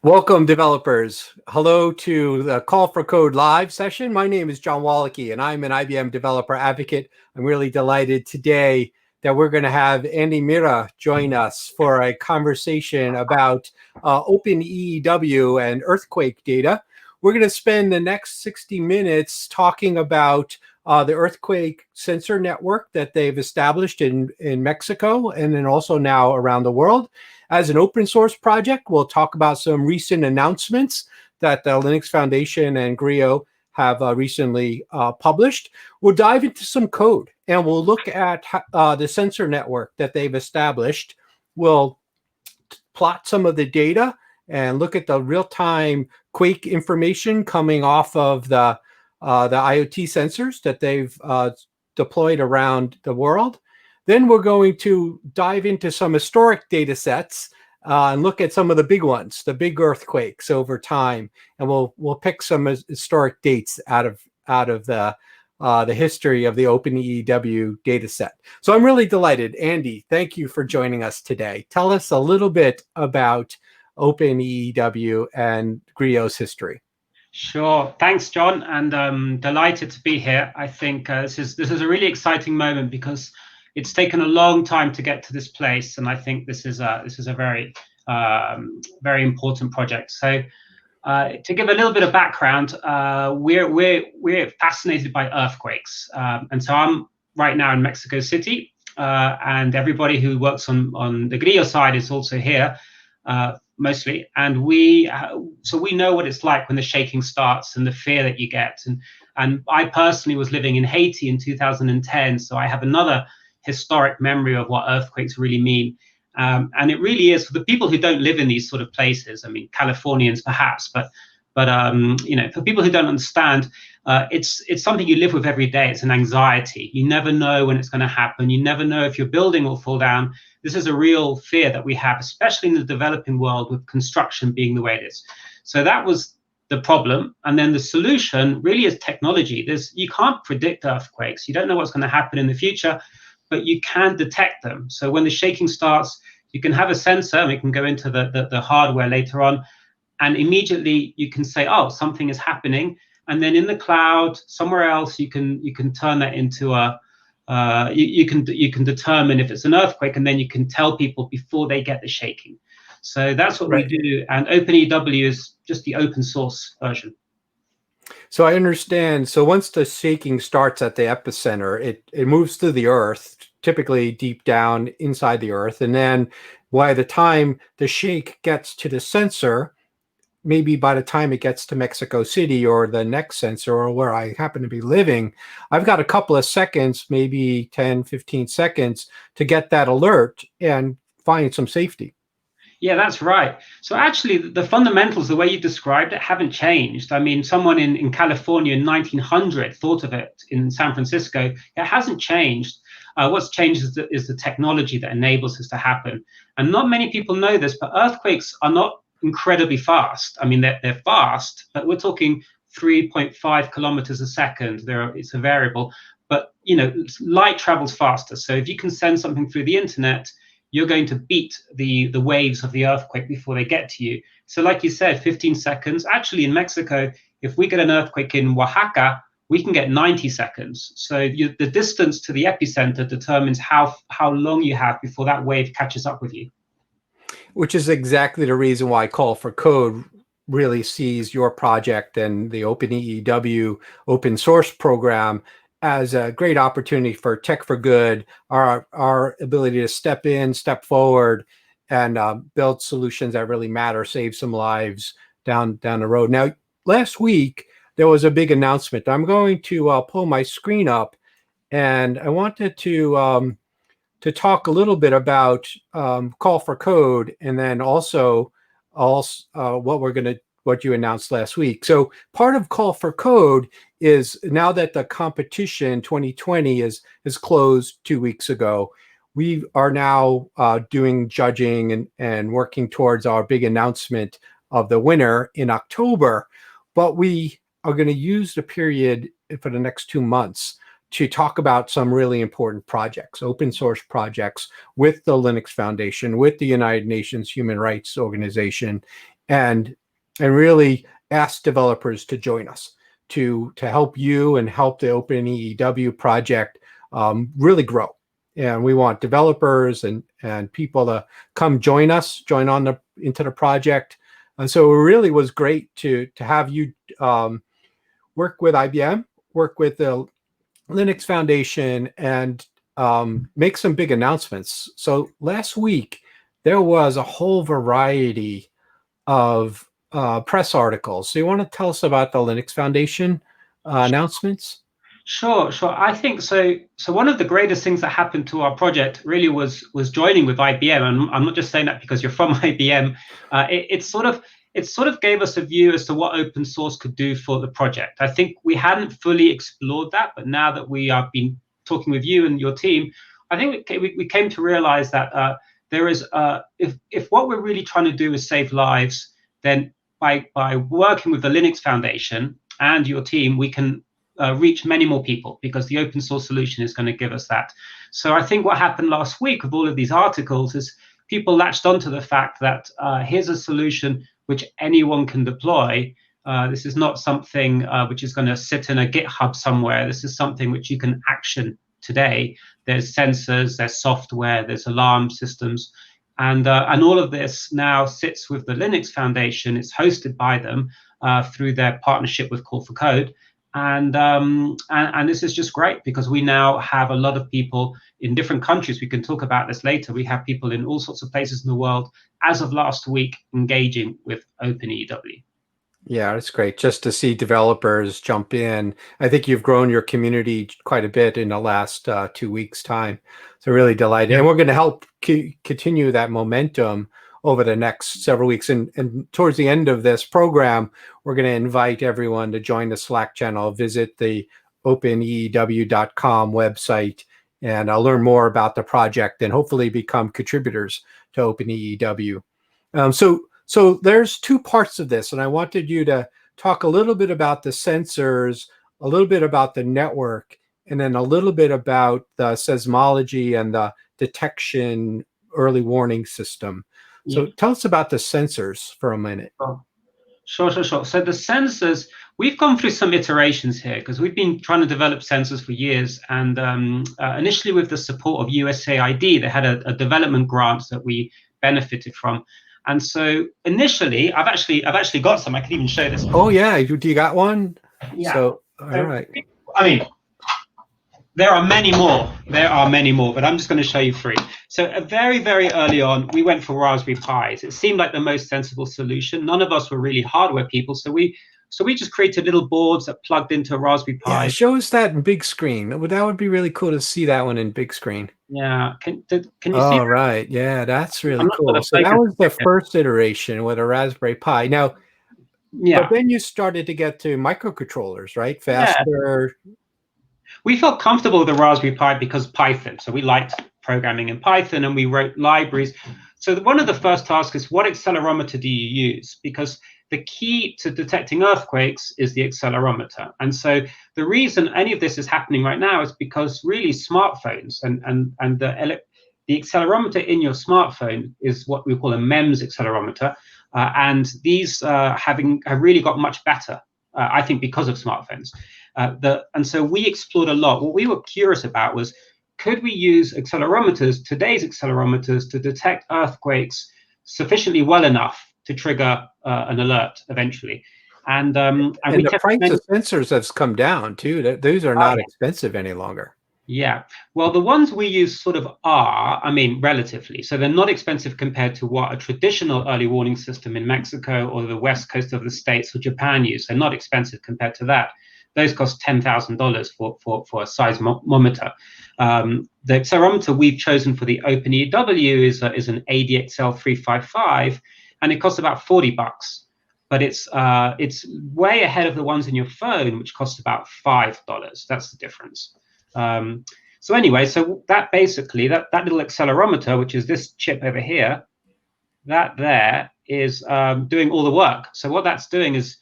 Welcome, developers. Hello to the Call for Code live session. My name is John Walicki, and I'm an IBM developer advocate. I'm really delighted today that we're going to have Andy Meira join us for a conversation about OpenEEW and earthquake data. We're going to spend the next 60 minutes talking about the earthquake sensor network that they've established in Mexico and then also now around the world. As an open source project, we'll talk about some recent announcements that the Linux Foundation and Grillo have recently published. We'll dive into some code and we'll look at the sensor network that they've established. We'll plot some of the data and look at the real-time quake information coming off of the IoT sensors that they've deployed around the world. Then we're going to dive into some historic data sets and look at some of the big ones, the big earthquakes over time, and we'll pick some historic dates out of the history of the OpenEEW data set. So I'm really delighted. Andy, thank you for joining us today. Tell us a little bit about OpenEEW and Grillo's history. Sure. Thanks, John, and delighted to be here. I think this is a really exciting moment because it's taken a long time to get to this place, and I think this is a very very important project. So, to give a little bit of background, we're fascinated by earthquakes, and so I'm right now in Mexico City, and everybody who works on the Grillo side is also here. Mostly, and so we know what it's like when the shaking starts and the fear that you get. And I personally was living in Haiti in 2010, so I have another historic memory of what earthquakes really mean. And it really is for the people who don't live in these sort of places. I mean, Californians perhaps, but you know, for people who don't understand, it's something you live with every day. It's an anxiety. You never know when it's going to happen. You never know if your building will fall down. This is a real fear that we have, especially in the developing world, with construction being the way it is. So that was the problem. And then the solution really is technology. You can't predict earthquakes. You don't know what's going to happen in the future, but you can detect them. So when the shaking starts, you can have a sensor, and we can go into the hardware later on, and immediately you can say, oh, something is happening. And then in the cloud, somewhere else, you can turn that into a you can determine if it's an earthquake, and then you can tell people before they get the shaking. So that's what we do. And OpenEEW is just the open source version. So I understand. So once the shaking starts at the epicenter, it moves through the earth, typically deep down inside the earth. And then by the time the shake gets to the sensor, maybe by the time it gets to Mexico City or the next sensor or where I happen to be living, I've got a couple of seconds, maybe 10, 15 seconds to get that alert and find some safety. Yeah, that's right. So actually, the fundamentals, the way you described it, haven't changed. I mean, someone in California in 1900 thought of it in San Francisco. It hasn't changed. What's changed is the technology that enables this to happen. And not many people know this, but earthquakes are not incredibly fast. I mean, they're fast, but we're talking 3.5 kilometers a second. It's a variable, but you know, light travels faster. So if you can send something through the internet, you're going to beat the waves of the earthquake before they get to you. So like you said, 15 seconds. Actually, in Mexico, if we get an earthquake in Oaxaca, we can get 90 seconds. So the distance to the epicenter determines how long you have before that wave catches up with you. Which is exactly the reason why Call for Code really sees your project and the OpenEEW open source program as a great opportunity for tech for good, our ability to step in, step forward, and build solutions that really matter, save some lives down the road. Now, last week, there was a big announcement. I'm going to pull my screen up, and I wanted to talk a little bit about Call for Code, and then also what you announced last week. So part of Call for Code is now that the competition 2020 is closed 2 weeks ago, we are now doing judging and working towards our big announcement of the winner in October. But we are going to use the period for the next 2 months to talk about some really important projects, open source projects with the Linux Foundation, with the United Nations Human Rights Organization, and really ask developers to join us to help you and help the OpenEEW project really grow. And we want developers and people to come join us, into the project. And so it really was great to have you work with IBM, work with the Linux Foundation, and make some big announcements. So last week, there was a whole variety of press articles. So you want to tell us about the Linux Foundation announcements? Sure. I think so. So one of the greatest things that happened to our project really was joining with IBM, and I'm not just saying that because you're from IBM. It sort of gave us a view as to what open source could do for the project. I think we hadn't fully explored that, but now that we have been talking with you and your team, I think we came to realize that there is if what we're really trying to do is save lives, then by working with the Linux Foundation and your team, we can reach many more people, because the open source solution is going to give us that. So I think what happened last week with all of these articles is people latched onto the fact that here's a solution which anyone can deploy. This is not something which is going to sit in a GitHub somewhere. This is something which you can action today. There's sensors, there's software, there's alarm systems, and all of this now sits with the Linux Foundation. It's hosted by them through their partnership with Call for Code. And this is just great, because we now have a lot of people in different countries. We can talk about this later. We have people in all sorts of places in the world, as of last week, engaging with OpenEEW. Yeah, it's great just to see developers jump in. I think you've grown your community quite a bit in the last 2 weeks' time. So really delighted. And we're going to help continue that momentum over the next several weeks. And towards the end of this program, we're going to invite everyone to join the Slack channel, visit the openeew.com website, and learn more about the project and hopefully become contributors to OpenEEW. So there's two parts of this, and I wanted you to talk a little bit about the sensors, a little bit about the network, and then a little bit about the seismology and the detection early warning system. So tell us about the sensors for a minute. Sure. So the sensors, we've gone through some iterations here, because we've been trying to develop sensors for years. And initially, with the support of USAID, they had a development grant that we benefited from. And so initially, I've actually got some. I can even show this. Oh yeah, do you got one? Yeah. So all right. I mean, there are many more, but I'm just going to show you three. So very, very early on, we went for Raspberry Pis. It seemed like the most sensible solution. None of us were really hardware people, so we just created little boards that plugged into a Raspberry Pi. Yeah, show us that in big screen. That would be really cool to see that one in big screen. Yeah, can you see? Oh, right. Yeah, that's really cool. So that was the first iteration with a Raspberry Pi. Now, yeah. But then you started to get to microcontrollers, right? Faster. Yeah. We felt comfortable with the Raspberry Pi because Python. So we liked programming in Python, and we wrote libraries. So one of the first tasks is, what accelerometer do you use? Because the key to detecting earthquakes is the accelerometer. And so the reason any of this is happening right now is because really smartphones and the accelerometer in your smartphone is what we call a MEMS accelerometer. And these have really got much better, I think, because of smartphones. And so we explored a lot. What we were curious about was, could we use today's accelerometers, to detect earthquakes sufficiently well enough to trigger an alert eventually? And the price of sensors has come down too. Those are not expensive any longer. Yeah, well, the ones we use sort of are, I mean, relatively. So they're not expensive compared to what a traditional early warning system in Mexico or the west coast of the States or Japan use. They're not expensive compared to that. Those cost $10,000 for a seismometer. The accelerometer we've chosen for the OpenEEW is an ADXL355, and it costs about $40. But it's way ahead of the ones in your phone, which cost about $5. That's the difference. So anyway, so that basically, that little accelerometer, which is this chip over here, that there is doing all the work. So what that's doing is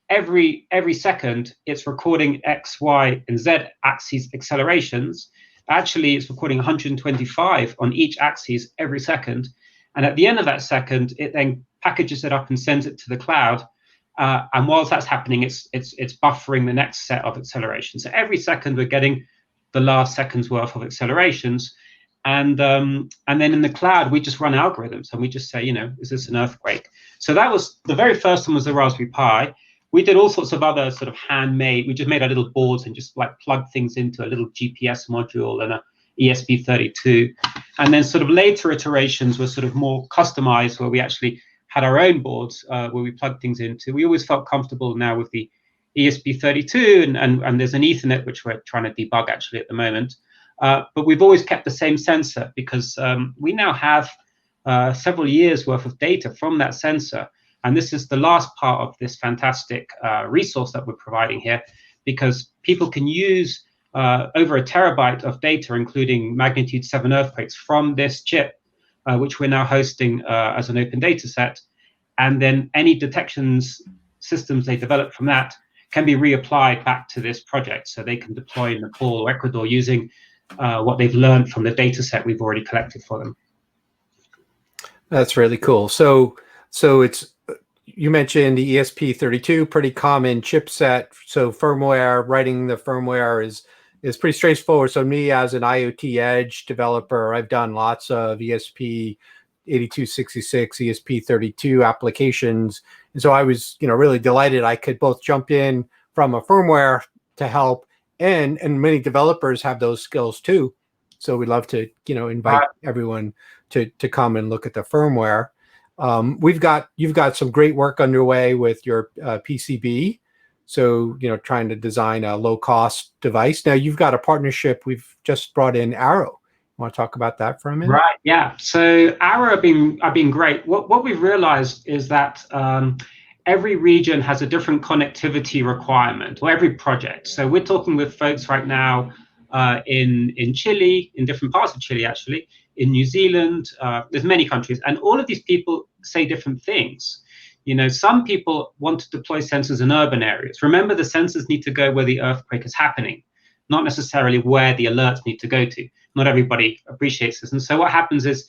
every second, it's recording X, Y, and Z axis accelerations. Actually, it's recording 125 on each axis every second. And at the end of that second, it then packages it up and sends it to the cloud. And whilst that's happening, it's buffering the next set of accelerations. So every second we're getting the last second's worth of accelerations. And then in the cloud, we just run algorithms and we just say, is this an earthquake? So that was the very first one, was the Raspberry Pi. We did all sorts of other sort of handmade. We just made our little boards and just like plugged things into a little GPS module and a ESP32. And then sort of later iterations were sort of more customized, where we actually had our own boards where we plugged things into. We always felt comfortable now with the ESP32, and there's an Ethernet which we're trying to debug actually at the moment. But we've always kept the same sensor because we now have several years worth of data from that sensor. And this is the last part of this fantastic resource that we're providing here, because people can use over a terabyte of data, including magnitude 7 earthquakes from this chip, which we're now hosting as an open data set. And then any detections systems they develop from that can be reapplied back to this project. So they can deploy in Nepal or Ecuador using what they've learned from the data set we've already collected for them. That's really cool. So it's, you mentioned the ESP32, pretty common chipset. So firmware, writing the firmware is pretty straightforward. So me as an IoT Edge developer, I've done lots of ESP8266, ESP32 applications. And so I was, really delighted I could both jump in from a firmware to help, and many developers have those skills too. So we'd love to, invite everyone to come and look at the firmware. You've got some great work underway with your PCB. So, trying to design a low cost device. Now you've got a partnership. We've just brought in Arrow. Want to talk about that for a minute? Right. Yeah. So Arrow have been great. What we've realized is that every region has a different connectivity requirement, or every project. So we're talking with folks right now in Chile, in different parts of Chile, actually, in New Zealand. There's many countries, and all of these people say different things. Some people want to deploy sensors in urban areas. Remember, the sensors need to go where the earthquake is happening, not necessarily where the alerts need to go to. Not everybody appreciates this. And so what happens is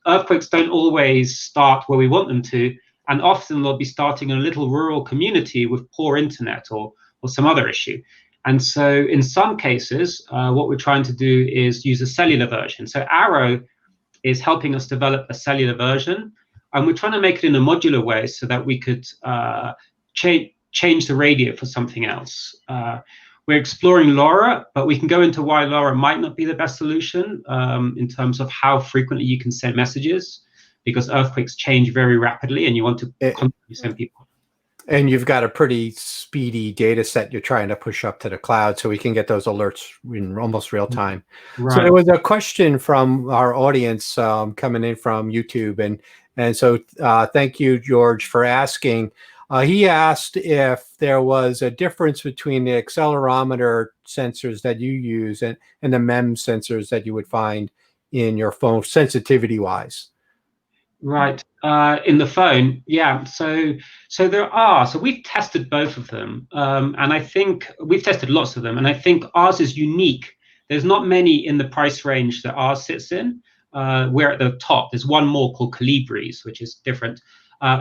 earthquakes don't always start where we want them to, and often they'll be starting in a little rural community with poor internet or some other issue. And so in some cases, what we're trying to do is use a cellular version. So Arrow is helping us develop a cellular version, and we're trying to make it in a modular way so that we could change the radio for something else. We're exploring LoRa, but we can go into why LoRa might not be the best solution in terms of how frequently you can send messages, because earthquakes change very rapidly and you want to constantly send people. And you've got a pretty speedy data set you're trying to push up to the cloud so we can get those alerts in almost real time. Right. So there was a question from our audience coming in from YouTube. And so thank you, George, for asking. He asked if there was a difference between the accelerometer sensors that you use and the MEMS sensors that you would find in your phone, sensitivity-wise. Right. In the phone, yeah. So there are. So we've tested both of them, and I think we've tested lots of them, and I think ours is unique. There's not many in the price range that ours sits in. We're at the top. There's one more called Colibris, which is different.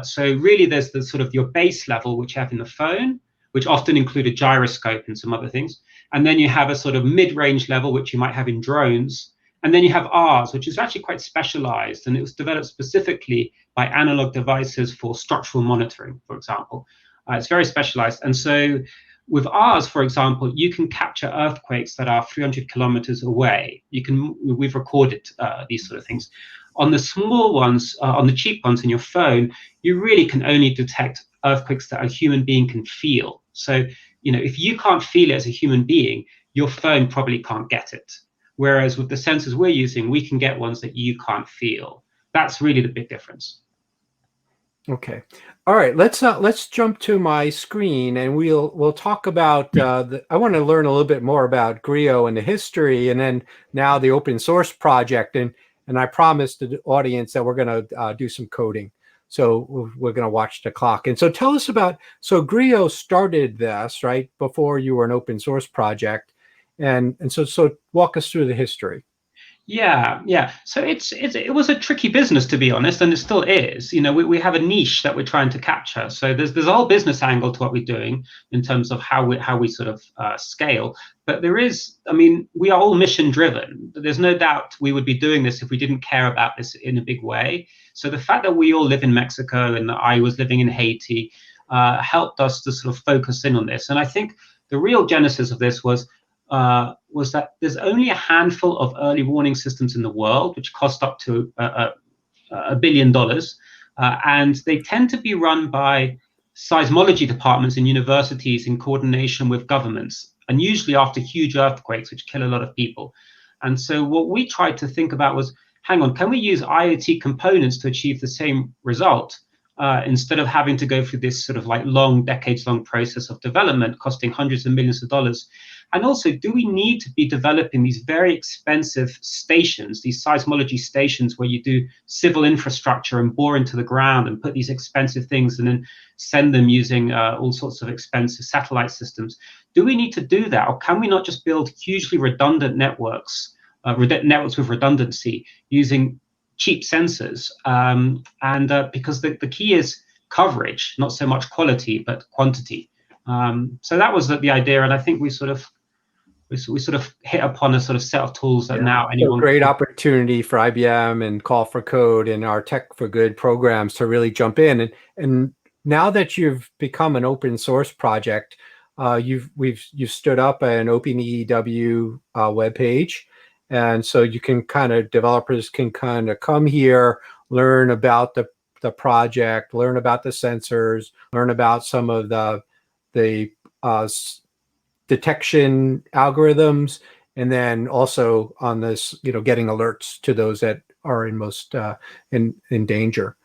So really, there's the sort of your base level, which you have in the phone, which often include a gyroscope and some other things, and then you have a sort of mid-range level, which you might have in drones. And then you have ours, which is actually quite specialized, and it was developed specifically by analog devices for structural monitoring, for example. It's very specialized. And so with ours, for example, you can capture earthquakes that are 300 kilometers away. We've recorded these sort of things. On the small ones, on the cheap ones in your phone, you really can only detect earthquakes that a human being can feel. So, if you can't feel it as a human being, your phone probably can't get it. Whereas with the sensors we're using, we can get ones that you can't feel. That's really the big difference. Okay. All right. Let's jump to my screen, and we'll talk about. I want to learn a little bit more about Grillo and the history, and then now the open source project. And I promised the audience that we're going to do some coding. So we're going to watch the clock. And so tell us about. So Grillo started this right before you were an open source project. And so walk us through the history. Yeah, yeah. So it was a tricky business, to be honest, and it still is. We have a niche that we're trying to capture. So there's a whole business angle to what we're doing in terms of how we sort of scale. But there is, I mean, we are all mission driven. There's no doubt we would be doing this if we didn't care about this in a big way. So the fact that we all live in Mexico and that I was living in Haiti helped us to sort of focus in on this. And I think the real genesis of this was that there's only a handful of early warning systems in the world, which cost up to $1 billion, and they tend to be run by seismology departments in universities in coordination with governments, and usually after huge earthquakes, which kill a lot of people. And so what we tried to think about was, hang on, can we use IoT components to achieve the same result? Instead of having to go through this sort of like long, decades-long process of development costing hundreds of millions of dollars. And also, do we need to be developing these very expensive stations, these seismology stations where you do civil infrastructure and bore into the ground and put these expensive things and then send them using all sorts of expensive satellite systems? Do we need to do that? Or can we not just build hugely redundant networks, networks with redundancy using cheap sensors? Because the key is coverage, not so much quality, but quantity. So that was the idea, and I think we sort of hit upon a sort of set of tools that now anyone. So great opportunity for IBM and Call for Code and our Tech for Good programs to really jump in. And now that you've become an open source project, you've stood up an OpenEEW webpage, and so you can developers can kind of come here, learn about the project, learn about the sensors, learn about some of the detection algorithms, and then also on this, getting alerts to those that are in most in danger.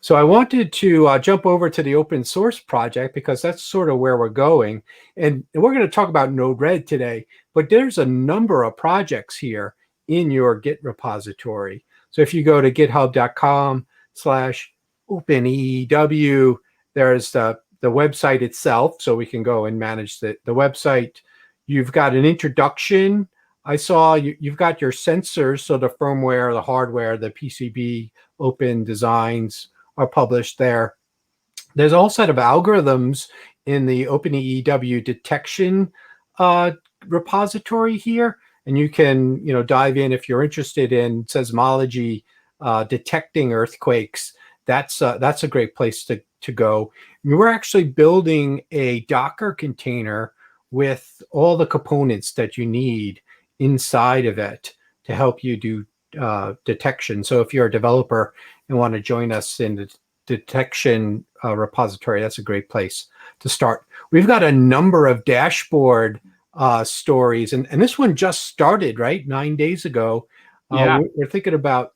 So I wanted to jump over to the open source project because that's sort of where we're going. And we're going to talk about Node-RED today, but there's a number of projects here in your Git repository. So if you go to github.com/OpenEEW, there's the website itself, so we can go and manage the website. You've got an introduction. I saw you've got your sensors, so the firmware, the hardware, the PCB open designs are published there. There's a whole set of algorithms in the OpenEEW detection repository here, and you can dive in if you're interested in seismology, detecting earthquakes. That's a great place to go. We're actually building a Docker container with all the components that you need inside of it to help you do detection. So if you're a developer and want to join us in the detection repository, that's a great place to start. We've got a number of dashboard stories, and this one just started, right? 9 days ago. Yeah. We're thinking about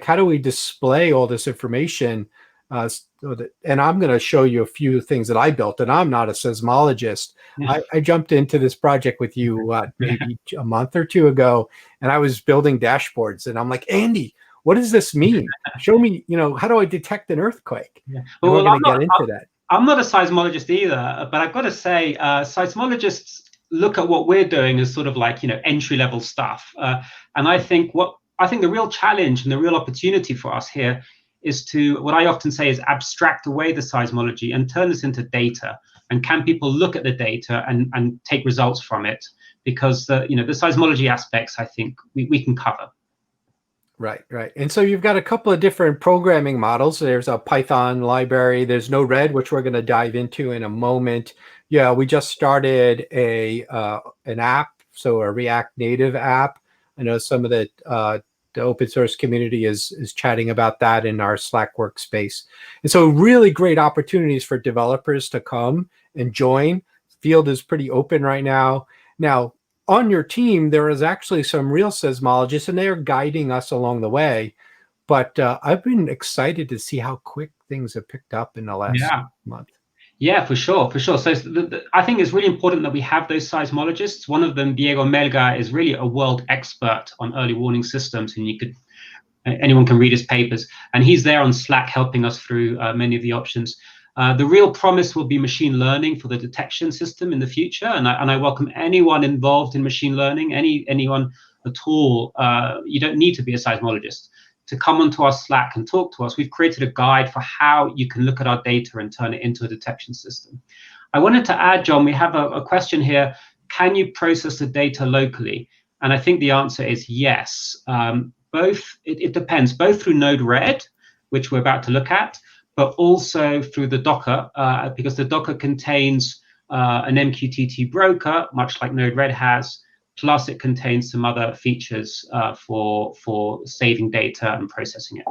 how do we display all this information? And I'm going to show you a few things that I built, and I'm not a seismologist. Yeah. I jumped into this project with you maybe a month or two ago, and I was building dashboards, and I'm like, Andy, what does this mean? Show me, how do I detect an earthquake? Yeah. Well, we're going to get into that. I'm not a seismologist either, but I've got to say, seismologists look at what we're doing as sort of like, entry-level stuff. And I think the real challenge and the real opportunity for us here is to, what I often say is, abstract away the seismology and turn this into data. And can people look at the data and take results from it? Because the seismology aspects, I think we can cover. Right. And so you've got a couple of different programming models. There's a Python library. There's Node-RED, which we're going to dive into in a moment. Yeah, we just started an app, so a React Native app. I know some of the open source community is chatting about that in our Slack workspace. And so really great opportunities for developers to come and join. Field is pretty open right now. Now, on your team, there is actually some real seismologists, and they're guiding us along the way. But I've been excited to see how quick things have picked up in the last month. Yeah, for sure. So I think it's really important that we have those seismologists. One of them, Diego Melgar, is really a world expert on early warning systems, and anyone can read his papers. And he's there on Slack helping us through many of the options. The real promise will be machine learning for the detection system in the future, and I welcome anyone involved in machine learning, anyone at all, you don't need to be a seismologist to come onto our Slack and talk to us. We've created a guide for how you can look at our data and turn it into a detection system. I wanted to add, John, we have a question here. Can you process the data locally? And I think the answer is yes. It depends, both through Node-RED, which we're about to look at, but also through the Docker, because the Docker contains an MQTT broker, much like Node-RED has, plus it contains some other features for saving data and processing it.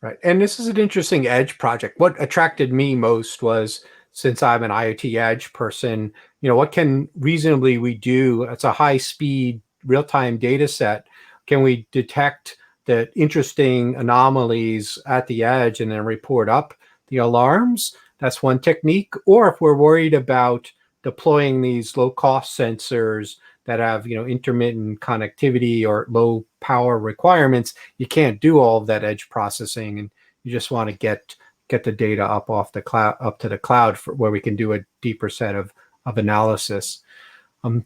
Right. And this is an interesting edge project. What attracted me most was, since I'm an IoT edge person, what can reasonably we do? It's a high-speed, real-time data set. Can we detect the interesting anomalies at the edge and then report up the alarms? That's one technique. Or if we're worried about deploying these low-cost sensors that have intermittent connectivity or low power requirements, you can't do all of that edge processing, and you just want to get the data up off the cloud, up to the cloud, for where we can do a deeper set of analysis.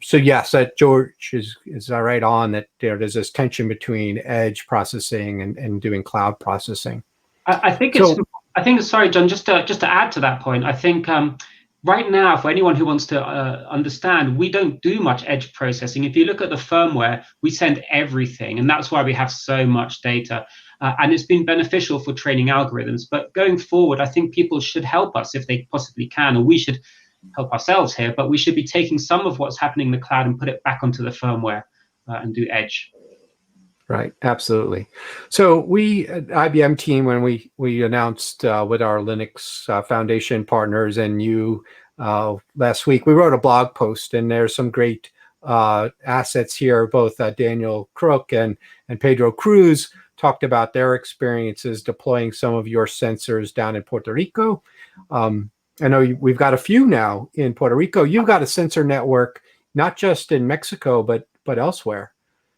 So yes, that George is right on that. There's this tension between edge processing and doing cloud processing. I think sorry, John, just to add to that point, I think right now, for anyone who wants to understand, we don't do much edge processing. If you look at the firmware, we send everything, and that's why we have so much data. And it's been beneficial for training algorithms. But going forward, I think people should help us if they possibly can, or we should help ourselves here, but we should be taking some of what's happening in the cloud and put it back onto the firmware and do edge. Right, absolutely. So we at IBM team, when we announced with our Linux Foundation partners and you last week, we wrote a blog post, and there's some great assets here. Both Daniel Crook and Pedro Cruz talked about their experiences deploying some of your sensors down in Puerto Rico. I know we've got a few now in Puerto Rico. You've got a sensor network, not just in Mexico, but elsewhere.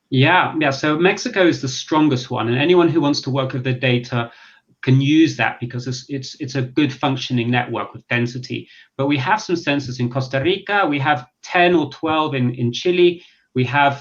Yeah. So Mexico is the strongest one, and anyone who wants to work with the data can use that because it's a good functioning network with density. But we have some sensors in Costa Rica. We have 10 or 12 in Chile. We have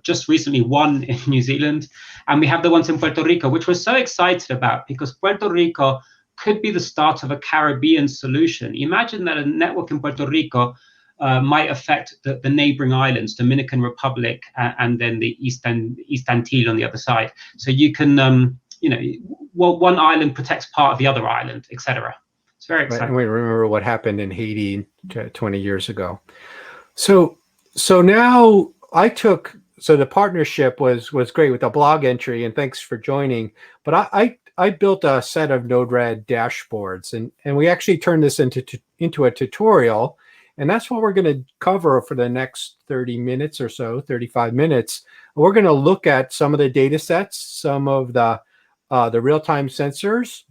just recently one in New Zealand, and we have the ones in Puerto Rico, which we're so excited about because Puerto Rico could be the start of a Caribbean solution. Imagine that a network in Puerto Rico might affect the neighboring islands, Dominican Republic, and then the East Antille on the other side. So you can, one island protects part of the other island, etc. It's very exciting. Right, and we remember what happened in Haiti 20 years ago. So now so the partnership was great with the blog entry, and thanks for joining. But I built a set of Node-RED dashboards, and we actually turned this into a tutorial, and that's what we're going to cover for the next 30 minutes or so, 35 minutes. We're going to look at some of the data sets, some of the real-time sensors,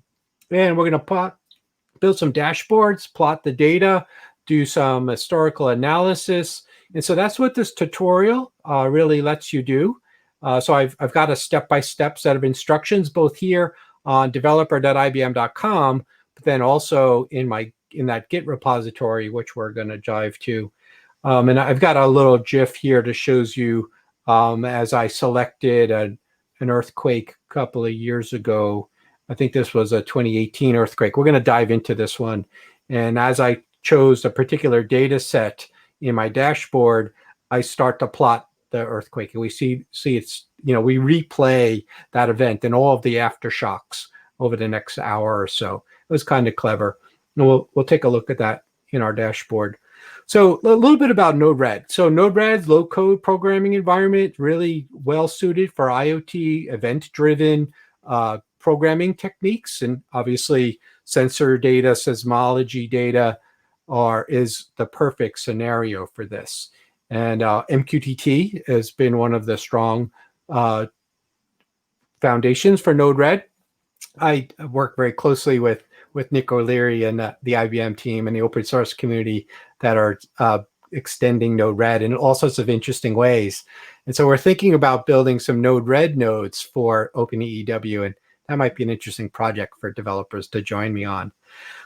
and we're going to build some dashboards, plot the data, do some historical analysis. And so that's what this tutorial really lets you do. So I've got a step-by-step set of instructions, both here on developer.ibm.com, but then also in that Git repository, which we're going to dive to. And I've got a little GIF here that shows you as I selected an earthquake a couple of years ago. I think this was a 2018 earthquake. We're going to dive into this one. And as I chose a particular data set in my dashboard, I start to plot the earthquake, and we see it's, we replay that event and all of the aftershocks over the next hour or so. It was kind of clever. And we'll take a look at that in our dashboard. So a little bit about Node-RED. So Node-RED's low-code programming environment, really well suited for IoT event-driven programming techniques, and obviously sensor data, seismology data is the perfect scenario for this. And MQTT has been one of the strong foundations for Node-RED. I work very closely with Nick O'Leary and the IBM team and the open source community that are extending Node-RED in all sorts of interesting ways. And so we're thinking about building some Node-RED nodes for OpenEEW, and that might be an interesting project for developers to join me on.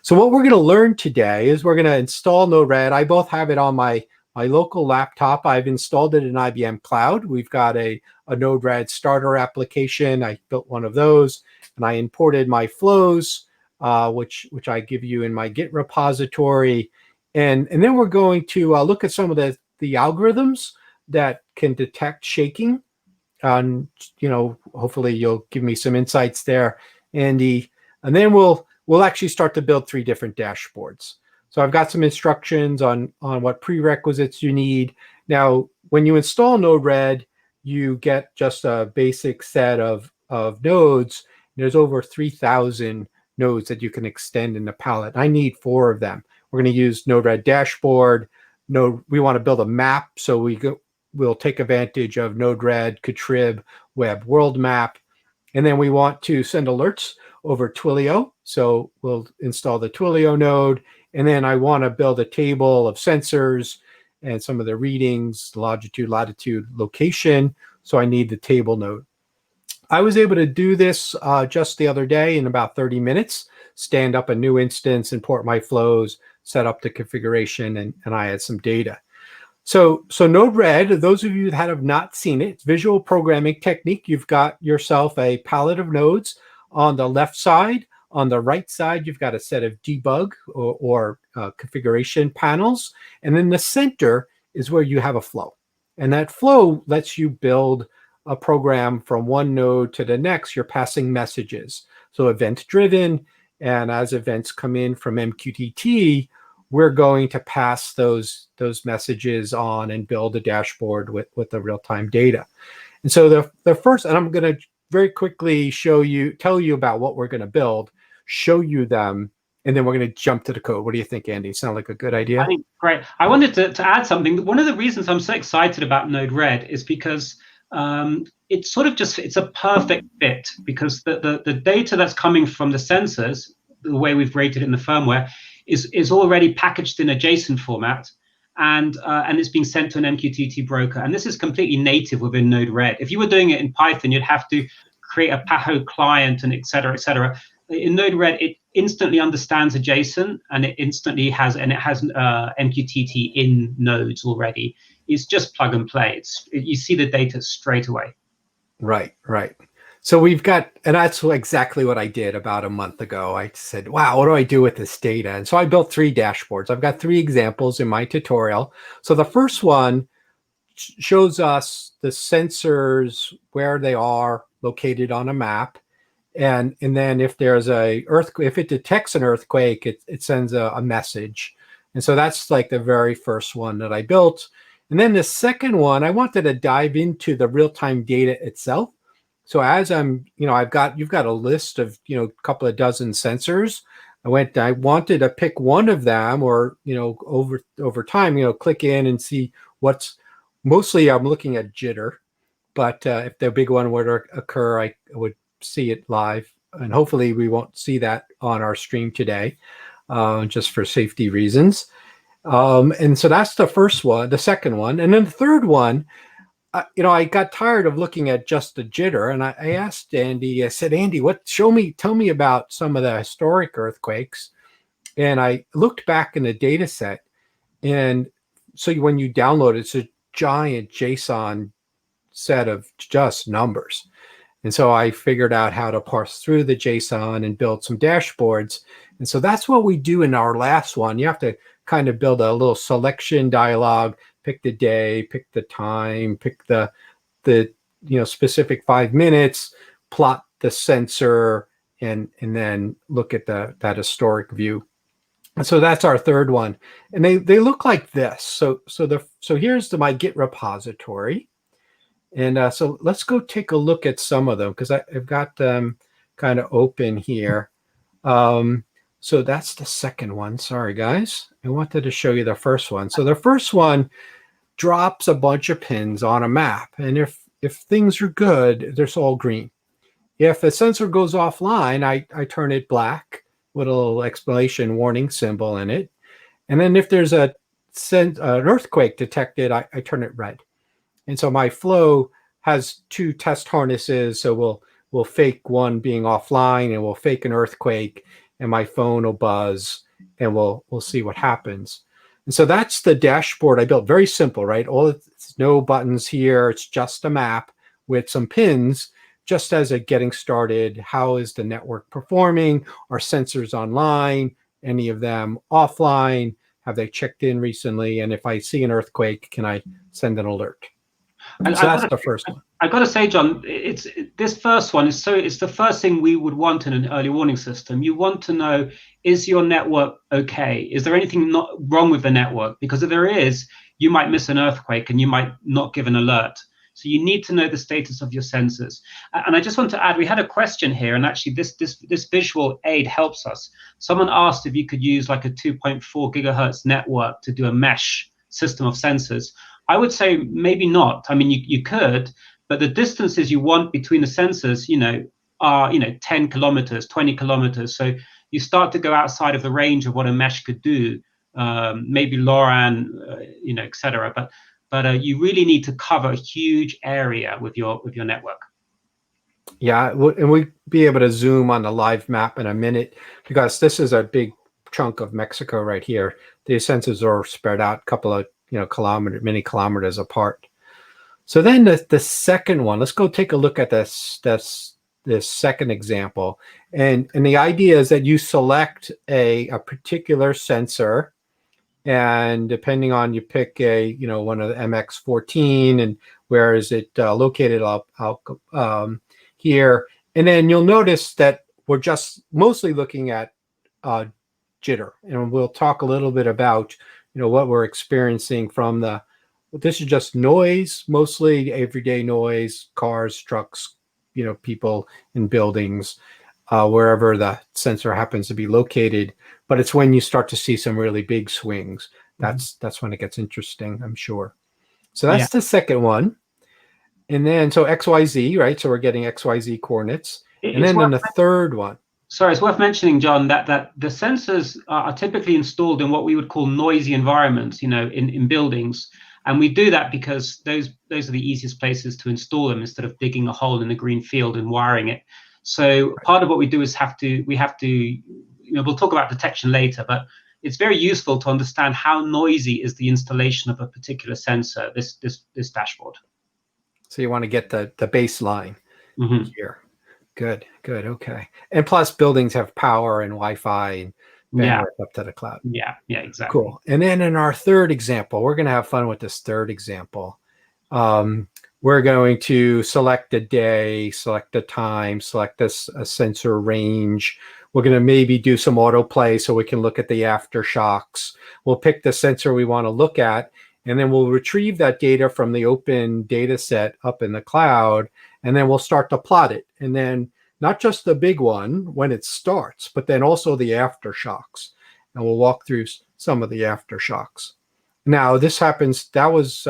So what we're going to learn today is we're going to install Node-RED. I both have it on my my local laptop. I've installed it in IBM Cloud. We've got a Node-RED starter application. I built one of those, and I imported my flows, which I give you in my Git repository. And then we're going to look at some of the algorithms that can detect shaking. And hopefully you'll give me some insights there, Andy. And then we'll actually start to build 3 different dashboards. So I've got some instructions on what prerequisites you need. Now, when you install Node-RED, you get just a basic set of nodes. There's over 3,000 nodes that you can extend in the palette. I need 4 of them. We're going to use Node-RED dashboard. We want to build a map, so we'll take advantage of Node-RED Contrib Web World Map. And then we want to send alerts over Twilio. So we'll install the Twilio node. And then I want to build a table of sensors and some of the readings, longitude, latitude, location. So I need the table node. I was able to do this just the other day in about 30 minutes, stand up a new instance, import my flows, set up the configuration, and I had some data. So Node-RED, those of you that have not seen it, it's visual programming technique. You've got yourself a palette of nodes on the left side. On the right side, you've got a set of debug or configuration panels. And in the center is where you have a flow. And that flow lets you build a program from one node to the next. You're passing messages. So event-driven, and as events come in from MQTT, we're going to pass those messages on and build a dashboard with the real-time data. And so the first, and I'm going to very quickly tell you about what we're going to build, show you them, and then we're going to jump to the code. What do you think, Andy? Sound like a good idea? I think great. I wanted to add something. One of the reasons I'm so excited about Node-RED is because it's sort of it's a perfect fit, because the data that's coming from the sensors, the way we've rated it in the firmware, is already packaged in a JSON format, and it's being sent to an MQTT broker. And this is completely native within Node-RED. If you were doing it in Python, you'd have to create a PAHO client and et cetera, et cetera. In Node-RED, it instantly understands a JSON, and it has MQTT in nodes already. It's just plug and play. You see the data straight away. Right. So we've got, and that's exactly what I did about a month ago. I said, wow, what do I do with this data? And so I built 3 dashboards. I've got 3 examples in my tutorial. So the first one shows us the sensors, where they are located on a map. And then if there's if it detects an earthquake, it sends a message. And so that's like the very first one that I built. And then the second one, I wanted to dive into the real-time data itself. So as you've got a list of, a couple of dozen sensors. I wanted to pick one of them, or, over time, click in and see mostly I'm looking at jitter, but if the big one were to occur, I would see it live, and hopefully we won't see that on our stream today, just for safety reasons. And so that's the first one, the second one. And then the third one, I got tired of looking at just the jitter, and I asked Andy, I said, Andy, tell me about some of the historic earthquakes. And I looked back in the data set, and so when you download it, it's a giant JSON set of just numbers. And so I figured out how to parse through the JSON and build some dashboards. And so that's what we do in our last one. You have to kind of build a little selection dialog, pick the day, pick the time, pick the specific 5 minutes, plot the sensor, and then look at that historic view. And so that's our third one. And they look like this. So here's my Git repository. And so let's go take a look at some of them, because I've got them kind of open here. So that's the second one. Sorry, guys. I wanted to show you the first one. So the first one drops a bunch of pins on a map. And if things are good, they're all green. If a sensor goes offline, I turn it black with a little exclamation warning symbol in it. And then if there's an earthquake detected, I turn it red. And so my flow has 2 test harnesses. So we'll fake one being offline, and we'll fake an earthquake, and my phone will buzz, and we'll see what happens. And so that's the dashboard I built. Very simple, right? It's no buttons here. It's just a map with some pins, just as a getting started. How is the network performing? Are sensors online? Any of them offline? Have they checked in recently? And if I see an earthquake, can I send an alert? So that's the first one. I got to say, John, this first one it's the first thing we would want in an early warning system. You want to know, is your network okay? Is there anything not wrong with the network? Because if there is, you might miss an earthquake and you might not give an alert. So you need to know the status of your sensors. And I just want to add, we had a question here, and actually this visual aid helps us. Someone asked if you could use like a 2.4 gigahertz network to do a mesh system of sensors. I would say maybe not. I mean, you could, but the distances you want between the sensors, are 10 kilometers, 20 kilometers. So you start to go outside of the range of what a mesh could do, maybe LoRaN, et cetera. But you really need to cover a huge area with your network. Yeah, and we'll be able to zoom on the live map in a minute, because this is a big chunk of Mexico right here. The sensors are spread out a couple of many kilometers apart. So then the second one, let's go take a look at this second example. And the idea is that you select a particular sensor, and depending on, you pick one of the MX14, and where is it located here. And then you'll notice that we're just mostly looking at jitter, and we'll talk a little bit about what we're experiencing from this is just noise, mostly everyday noise, cars, trucks, people in buildings, wherever the sensor happens to be located. But it's when you start to see some really big swings, that's when it gets interesting, I'm sure. So that's the second one. And then, so XYZ, right? So we're getting XYZ coordinates. And then on the third one. Sorry, it's worth mentioning, John, that the sensors are typically installed in what we would call noisy environments, in buildings. And we do that because those are the easiest places to install them, instead of digging a hole in a green field and wiring it. So part of what we do is we have to, we'll talk about detection later, but it's very useful to understand how noisy is the installation of a particular sensor, this dashboard. So you want to get the baseline here. Good. Okay. And plus, buildings have power and Wi-Fi and bandwidth up to the cloud. Yeah, exactly. Cool. And then in our third example, we're going to have fun with this third example. We're going to select a day, select a time, select a sensor range. We're going to maybe do some autoplay so we can look at the aftershocks. We'll pick the sensor we want to look at, and then we'll retrieve that data from the open data set up in the cloud, and then we'll start to plot it. And then not just the big one when it starts, but then also the aftershocks. And we'll walk through some of the aftershocks. Now, this happens, that was,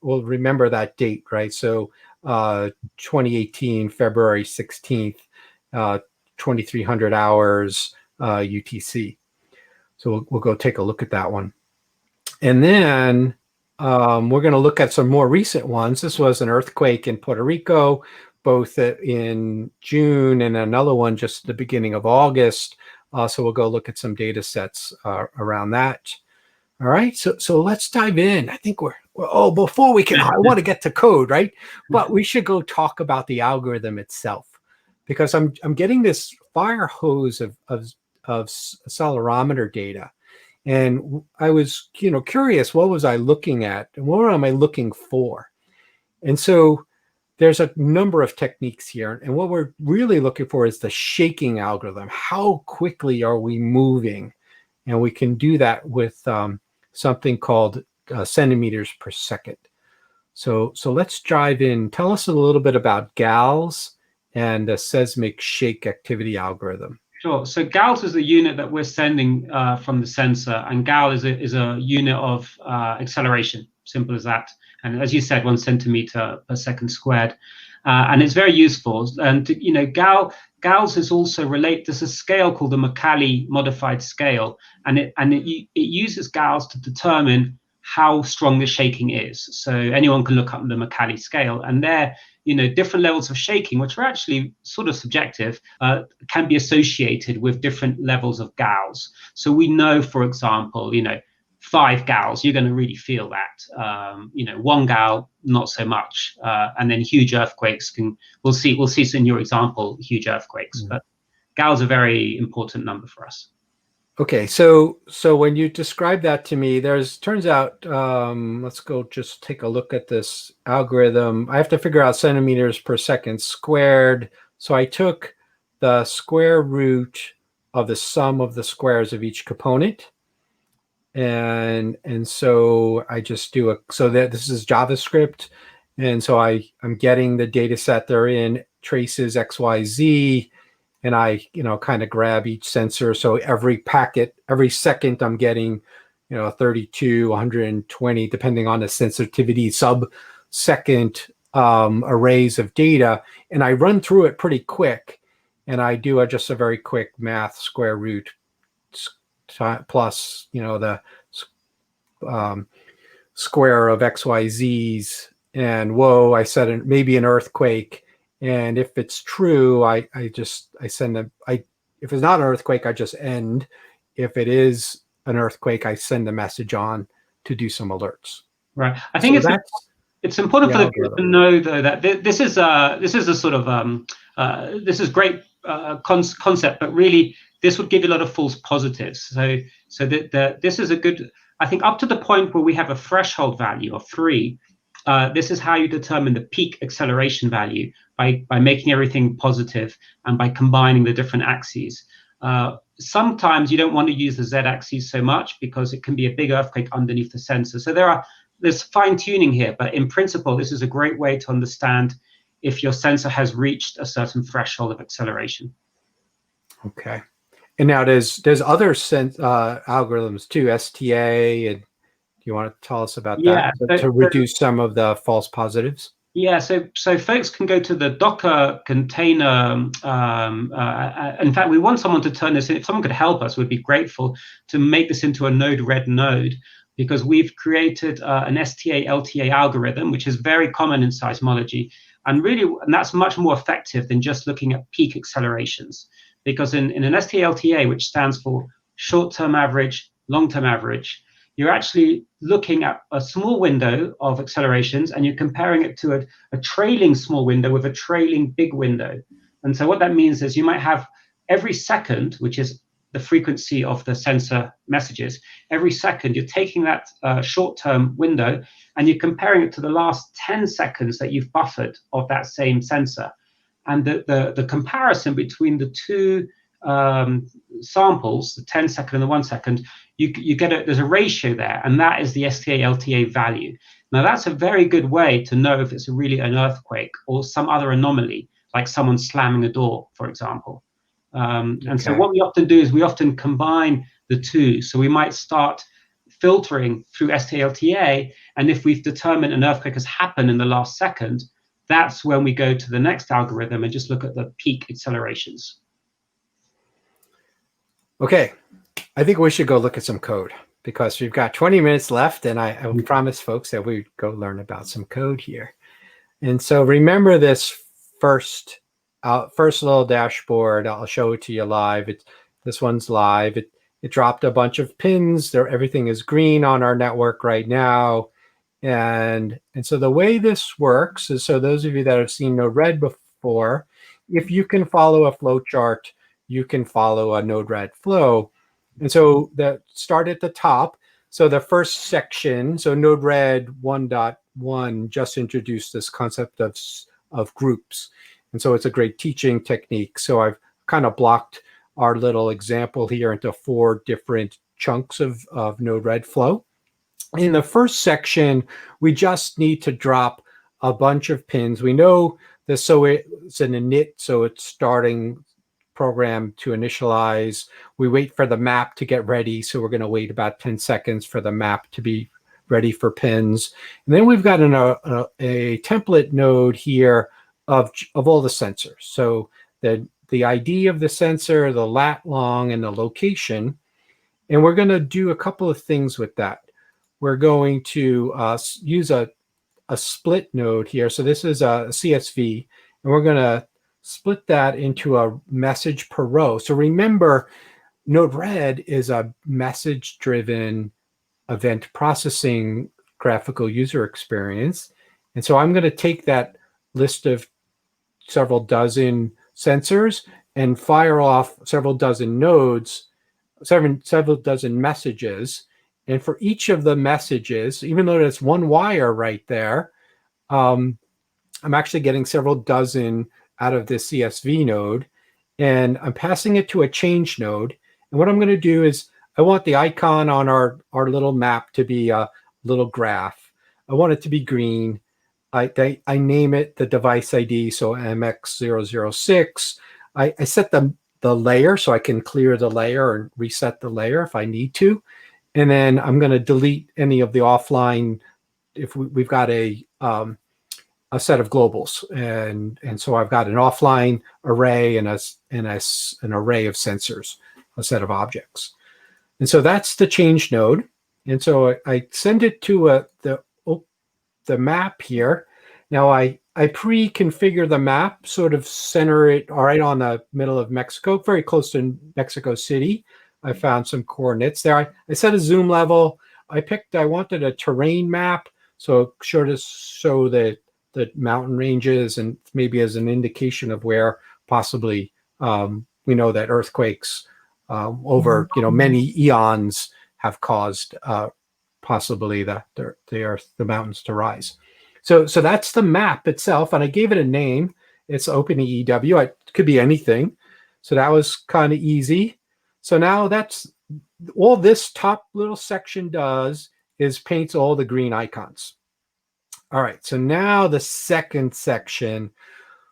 we'll remember that date, right? So 2018, February 16th, 2300 hours UTC. So we'll go take a look at that one. And then we're going to look at some more recent ones. This was an earthquake in Puerto Rico, both in June, and another one just at the beginning of August. So we'll go look at some data sets around that. All right, so let's dive in. I think before we can, I want to get to code, right? But we should go talk about the algorithm itself, because I'm getting this fire hose of accelerometer data. And I was, curious, what was I looking at and what am I looking for? And so there's a number of techniques here. And what we're really looking for is the shaking algorithm. How quickly are we moving? And we can do that with something called centimeters per second. So let's dive in. Tell us a little bit about GALS and the seismic shake activity algorithm. Sure. So GALS is the unit that we're sending from the sensor, and GAL is a unit of acceleration. Simple as that. And as you said, 1 centimeter per second squared, and it's very useful. And GALS is also related. There's a scale called the Mercalli modified scale, and it uses GALS to determine how strong the shaking is. So anyone can look up the Mercalli scale, and there, different levels of shaking, which are actually sort of subjective, can be associated with different levels of GALS. So we know, for example, 5 gals, you're going to really feel that. 1 gal, not so much. And then huge earthquakes we'll see in your example, huge earthquakes. But gals are a very important number for us. Okay, so when you describe that to me, turns out, let's go just take a look at this algorithm. I have to figure out centimeters per second squared. So I took the square root of the sum of the squares of each component. And so I just do so that this is JavaScript. And so I'm getting the data set they're in, traces XYZ. And I, kind of grab each sensor. So every packet, every second, I'm getting, 32, 120, depending on the sensitivity, sub-second arrays of data. And I run through it pretty quick. And I do just a very quick math square root plus, the square of XYZs. And whoa, I said maybe an earthquake. And if it's true, I send them. If it's not an earthquake, I just end. If it is an earthquake, I send a message on to do some alerts. Right. I think it's important for the people to know, though, that this is a sort of this is great concept, but really this would give you a lot of false positives. So this is a good. I think up to the point where we have a threshold value of 3. This is how you determine the peak acceleration value by making everything positive and by combining the different axes. Sometimes you don't want to use the z-axis so much because it can be a big earthquake underneath the sensor. So there's fine tuning here, but in principle, this is a great way to understand if your sensor has reached a certain threshold of acceleration. Okay. And now there's other algorithms too, STA, and do you want to tell us about that to reduce some of the false positives? Yeah, so folks can go to the Docker container. In fact, we want someone to turn this in. If someone could help us, we'd be grateful to make this into a node-RED node, because we've created an STA-LTA algorithm, which is very common in seismology. And that's much more effective than just looking at peak accelerations. Because in an STA-LTA, which stands for short-term average, long-term average, you're actually looking at a small window of accelerations and you're comparing it to a trailing small window with a trailing big window. And so what that means is you might have every second, which is the frequency of the sensor messages, every second you're taking that short-term window and you're comparing it to the last 10 seconds that you've buffered of that same sensor. And the comparison between the two samples, the 10 second and the 1 second, you get there's a ratio there, and that is the STA-LTA value. Now that's a very good way to know if it's really an earthquake or some other anomaly, like someone slamming a door, for example. And so what we often do is we often combine the two. So we might start filtering through STA-LTA, and if we've determined an earthquake has happened in the last second, that's when we go to the next algorithm and just look at the peak accelerations. Okay, I think we should go look at some code because we've got 20 minutes left, and I promised folks that we'd go learn about some code here. And so remember this first little dashboard. I'll show it to you live. This one's live. It dropped a bunch of pins. Everything is green on our network right now. And so the way this works is, so those of you that have seen Node-RED before, if you can follow a flow chart, you can follow a Node-RED flow. And so start at the top. So the first section, so Node-RED 1.1 just introduced this concept of groups. And so it's a great teaching technique. So I've kind of blocked our little example here into 4 different chunks of Node-RED flow. In the first section, we just need to drop a bunch of pins. We know this, so it's an init, so it's starting program to initialize. We wait for the map to get ready, so we're going to wait about 10 seconds for the map to be ready for pins. And then we've got a template node here of all the sensors. So the ID of the sensor, the lat long, and the location. And we're going to do a couple of things with that. We're going to use a split node here. So this is a CSV, and we're going to split that into a message per row. So remember, Node-RED is a message-driven event processing graphical user experience. And so I'm going to take that list of several dozen sensors and fire off several dozen nodes, several dozen messages. And for each of the messages, even though there's one wire right there, I'm actually getting several dozen out of this CSV node, and I'm passing it to a change node. And what I'm going to do is I want the icon on our little map to be a little graph. I want it to be green. I name it the device ID, so MX006. I set the layer so I can clear the layer and reset the layer if I need to. And then I'm going to delete any of the offline if we've got a set of globals, and so I've got an offline array and an array of sensors, a set of objects, and so that's the change node. And so I send it to the map here. Now I pre-configure the map, sort of center it right on the middle of Mexico, very close to Mexico City. I found some coordinates there. I set a zoom level. I wanted a terrain map, so sure to show the mountain ranges and maybe as an indication of where possibly we know that earthquakes over many eons have caused possibly the mountains to rise. So that's the map itself, and I gave it a name. It's OpenEEW. It could be anything. So that was kind of easy. So now that's all this top little section does is paints all the green icons. All right, so now the second section.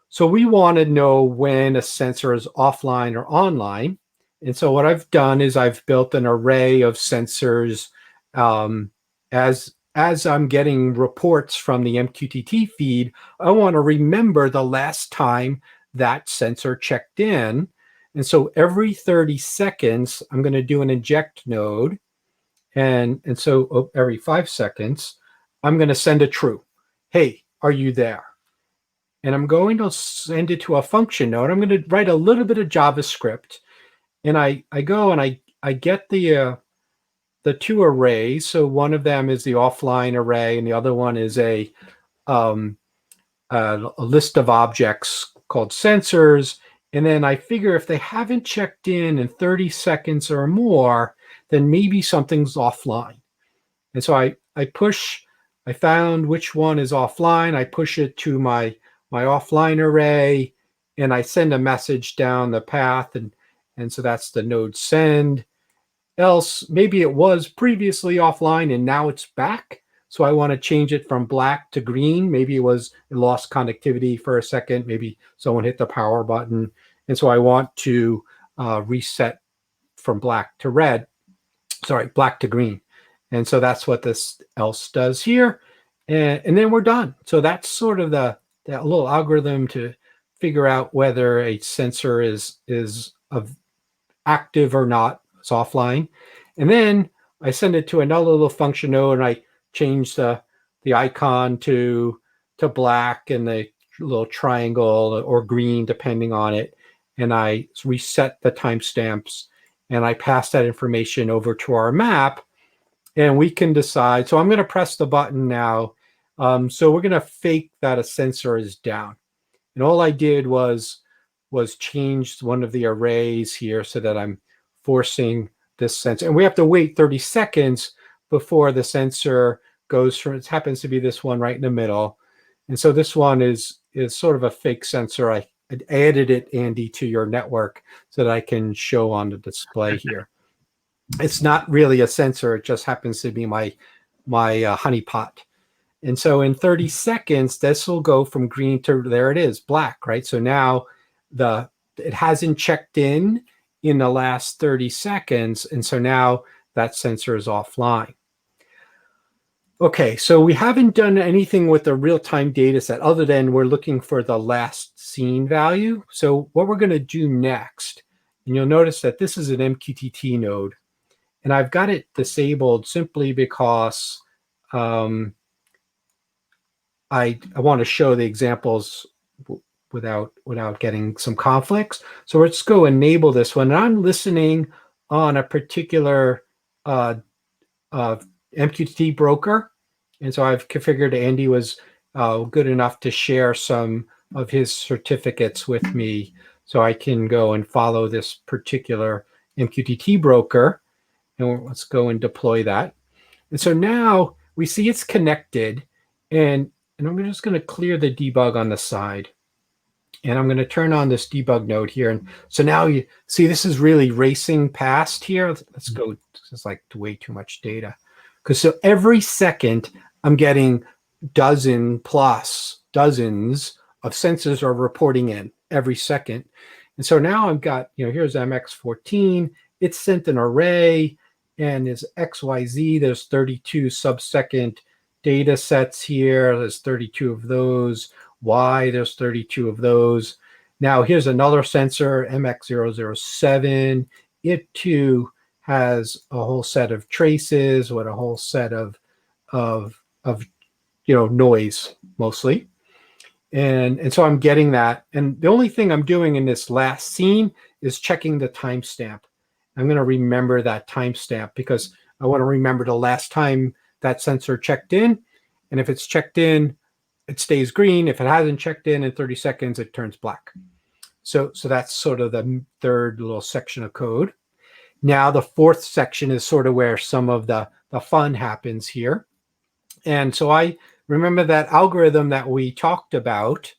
So we want to know when a sensor is offline or online. And so what I've done is I've built an array of sensors as I'm getting reports from the MQTT feed. I want to remember the last time that sensor checked in. And so every 30 seconds, I'm going to do an inject node. And so every 5 seconds, I'm going to send a true. Hey, are you there? And I'm going to send it to a function node. I'm going to write a little bit of JavaScript. And I go and I get the two arrays. So one of them is the offline array, and the other one is a list of objects called sensors. And then I figure if they haven't checked in 30 seconds or more, then maybe something's offline. And so I found which one is offline. I push it to my offline array, and I send a message down the path. And so that's the node send. Else, maybe it was previously offline and now it's back. So I want to change it from black to green. Maybe it lost connectivity for a second. Maybe someone hit the power button. And so I want to reset from black to green. And so that's what this else does here. And then we're done. So that's sort of that little algorithm to figure out whether a sensor is active or not. It's offline. And then I send it to another little function node, and I change the icon to black and the little triangle or green, depending on it. And I reset the timestamps, and I pass that information over to our map, and we can decide. So I'm going to press the button now. So we're going to fake that a sensor is down. And all I did was change one of the arrays here so that I'm forcing this sensor. And we have to wait 30 seconds before the sensor goes from, it happens to be this one right in the middle. And so this one is sort of a fake sensor. I added it, Andy, to your network so that I can show on the display here. It's not really a sensor. It just happens to be my honeypot. And so in 30 seconds, this will go from green to, there it is, black, right? So now it hasn't checked in the last 30 seconds. And so now that sensor is offline. Okay, so we haven't done anything with the real-time data set other than we're looking for the last seen value. So what we're going to do next, and you'll notice that this is an MQTT node, and I've got it disabled simply because I want to show the examples without getting some conflicts. So let's go enable this one. And I'm listening on a particular MQTT broker. And so I've configured, Andy was good enough to share some of his certificates with me, so I can go and follow this particular MQTT broker. And let's go and deploy that. And so now we see it's connected, and I'm just going to clear the debug on the side. And I'm going to turn on this debug node here. And so now you see this is really racing past here. Let's go. This is like way too much data. Because so every second I'm getting dozens of sensors are reporting in every second. And so now I've got, here's MX14. It's sent an array, and there's XYZ. There's 32 sub-second data sets here. There's 32 of those. Y, there's 32 of those. Now here's another sensor, MX007. It too has a whole set of traces with a whole set of noise mostly. And so I'm getting that. And the only thing I'm doing in this last scene is checking the timestamp. I'm going to remember that timestamp because I want to remember the last time that sensor checked in. And if it's checked in, it stays green. If it hasn't checked in 30 seconds, it turns black. So that's sort of the third little section of code. Now the fourth section is sort of where some of the fun happens here. And so I remember that algorithm that we talked about.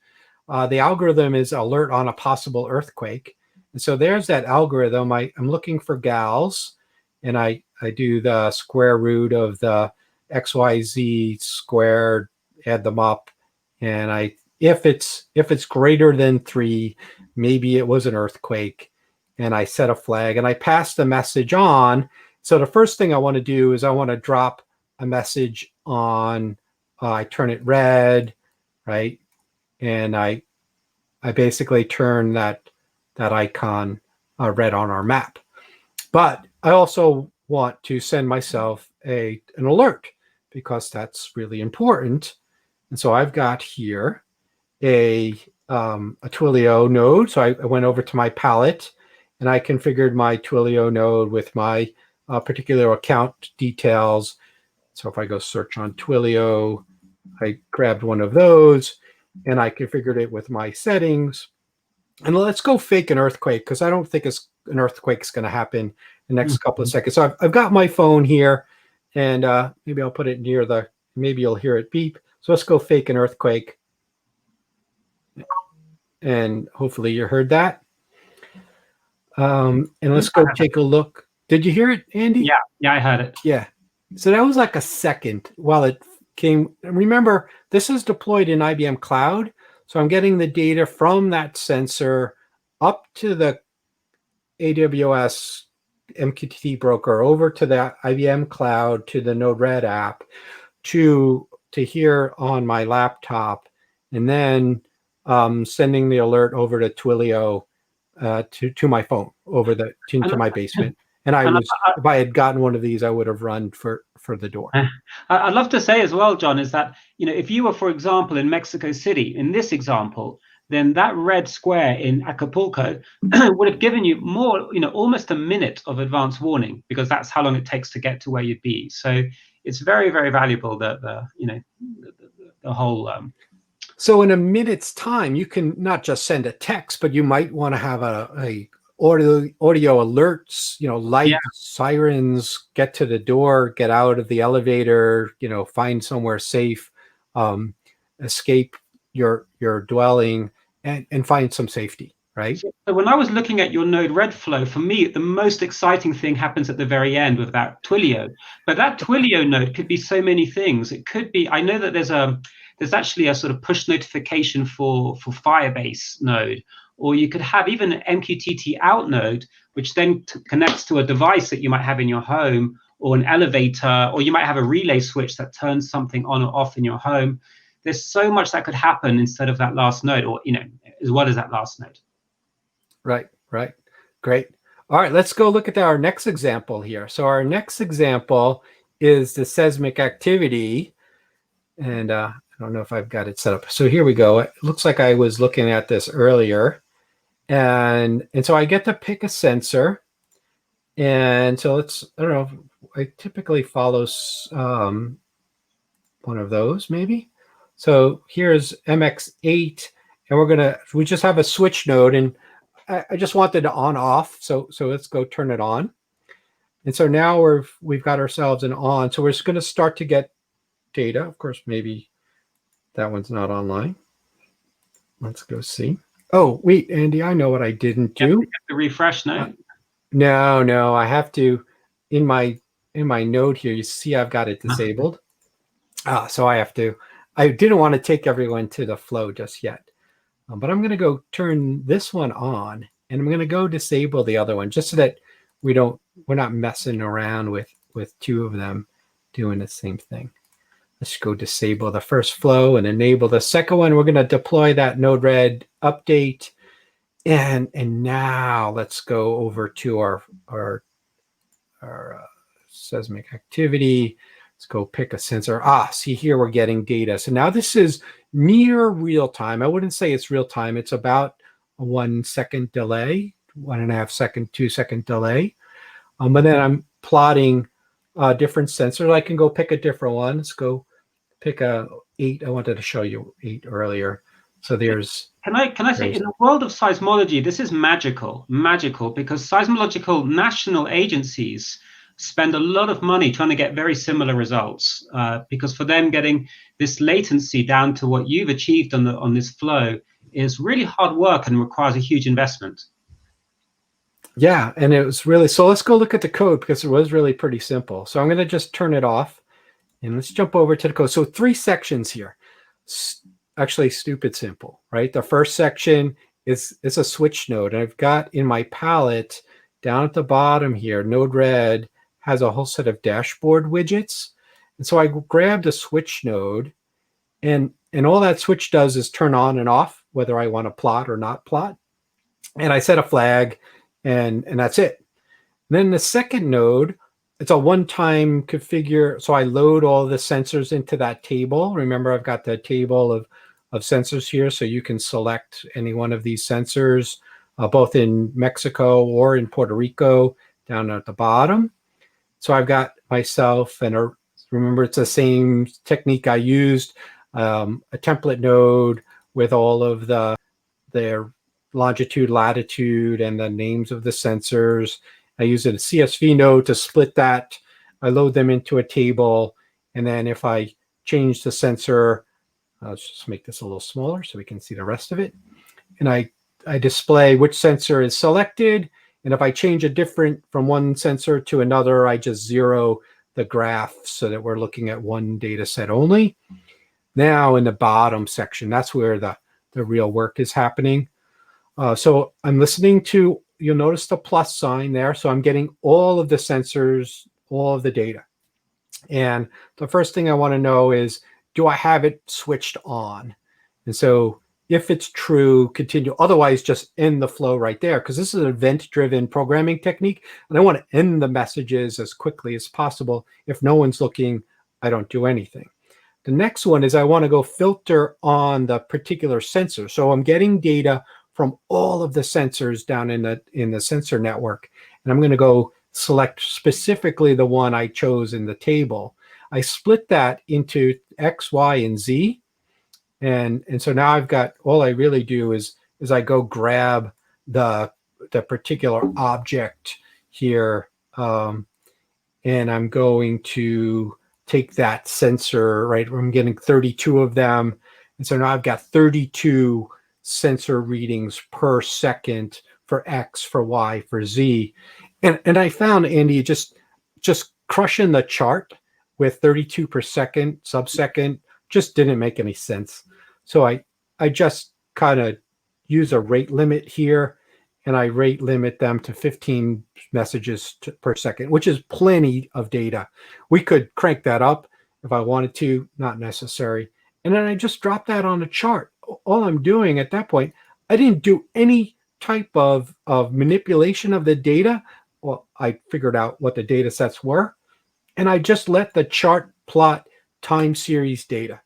The algorithm is alert on a possible earthquake. And so there's that algorithm. I'm looking for gals, and I do the square root of the XYZ squared, add them up. And if it's greater than 3, maybe it was an earthquake, and I set a flag and I pass the message on. So the first thing I want to do is I want to drop a message on. I turn it red, right? And I basically turn that icon red on our map. But I also want to send myself an alert because that's really important. And so I've got here a Twilio node. So I went over to my palette and I configured my Twilio node with my particular account details. So if I go search on Twilio, I grabbed one of those and I configured it with my settings. And let's go fake an earthquake because I don't think an earthquake's going to happen in the next couple of seconds. So I've got my phone here, and maybe I'll put it near maybe you'll hear it beep. So let's go fake an earthquake. And hopefully you heard that. And let's go take a look. Did you hear it, Andy? Yeah, I heard it. Yeah. So that was like a second while it came. Remember, this is deployed in IBM Cloud. So I'm getting the data from that sensor up to the AWS MQTT broker, over to the IBM Cloud, to the Node-RED app, to here on my laptop, and then sending the alert over to Twilio to my phone to my basement. And if I had gotten one of these, I would have run for the door. I'd love to say as well, John, is that if you were, for example, in Mexico City, in this example, then that red square in Acapulco would have given you more, almost a minute of advance warning, because that's how long it takes to get to where you'd be. So it's very, very valuable that the whole. So in a minute's time, you can not just send a text, but you might want to have a audio alerts, lights, sirens, get to the door, get out of the elevator, find somewhere safe, escape your dwelling, and find some safety, right? So when I was looking at your Node-RED flow, for me, the most exciting thing happens at the very end with that Twilio. But that Twilio node could be so many things. It could be, I know that there's actually a sort of push notification for Firebase node, or you could have even an MQTT out node, which then connects to a device that you might have in your home, or an elevator, or you might have a relay switch that turns something on or off in your home. There's so much that could happen instead of that last node, or as well as that last node. Right. Great. All right, let's go look at our next example here. So our next example is the seismic activity. And I don't know if I've got it set up. So here we go. It looks like I was looking at this earlier. And so I get to pick a sensor. And so let's, I don't know, I typically follow one of those maybe. So here's MX8, and we just have a switch node, and I just wanted to on off. So let's go turn it on. And so now we've got ourselves an on. So we're just going to start to get data. Of course, maybe that one's not online. Let's go see. Oh, wait, Andy, I know what I didn't do. You have to refresh, no? No, I have to, in my node here, you see I've got it disabled. So I didn't want to take everyone to the flow just yet. But I'm going to go turn this one on, and I'm going to go disable the other one just so that we're not messing around with two of them doing the same thing. Let's go disable the first flow and enable the second one. We're going to deploy that Node-RED update. And now let's go over to our seismic activity. Let's go pick a sensor. See here we're getting data. So now this is near real time. I wouldn't say it's real time. It's about a 1 second delay, 1.5 second, 2 second delay. But then I'm plotting different sensors. I can go pick a different one. Let's go pick a 8. I wanted to show you 8 earlier. So there's. Can I say, in the world of seismology, this is magical because seismological national agencies spend a lot of money trying to get very similar results, because for them getting this latency down to what you've achieved on this flow is really hard work and requires a huge investment. Yeah, and it was really, so let's go look at the code because it was really pretty simple. So I'm going to just turn it off and let's jump over to the code. So 3 sections here. Actually stupid simple, right? The first section is a switch node. And I've got in my palette down at the bottom here, Node-RED has a whole set of dashboard widgets. And so I grabbed a switch node, and all that switch does is turn on and off whether I want to plot or not plot. And I set a flag, and that's it. And then the second node, it's a one-time configure. So I load all the sensors into that table. Remember, I've got the table of sensors here, so you can select any one of these sensors, both in Mexico or in Puerto Rico, down at the bottom. So I've got myself, and remember, it's the same technique I used, a template node with all of their longitude, latitude, and the names of the sensors. I use a CSV node to split that. I load them into a table, and then if I change the sensor, let's just make this a little smaller so we can see the rest of it. And I display which sensor is selected. And if I change a different from one sensor to another, I just zero the graph so that we're looking at one data set only. Now in the bottom section, that's where the real work is happening. So I'm listening to, you'll notice the plus sign there. So I'm getting all of the sensors, all of the data. And the first thing I want to know is, do I have it switched on? And so if it's true, continue. Otherwise, just end the flow right there, because this is an event-driven programming technique. And I want to end the messages as quickly as possible. If no one's looking, I don't do anything. The next one is I want to go filter on the particular sensor. So I'm getting data from all of the sensors down in the sensor network. And I'm going to go select specifically the one I chose in the table. I split that into X, Y, and Z. And so now I've got, all I really do is I go grab the particular object here. And I'm going to take that sensor, right? I'm getting 32 of them. And so now I've got 32 sensor readings per second for X, for Y, for Z. And I found, Andy, just crushing the chart with 32 per second, sub-second, just didn't make any sense. So I just kind of use a rate limit here, and I rate limit them to 15 messages per second, which is plenty of data. We could crank that up if I wanted to, not necessary. And then I just drop that on a chart. All I'm doing at that point, I didn't do any type of manipulation of the data. Well, I figured out what the data sets were, and I just let the chart plot time series data.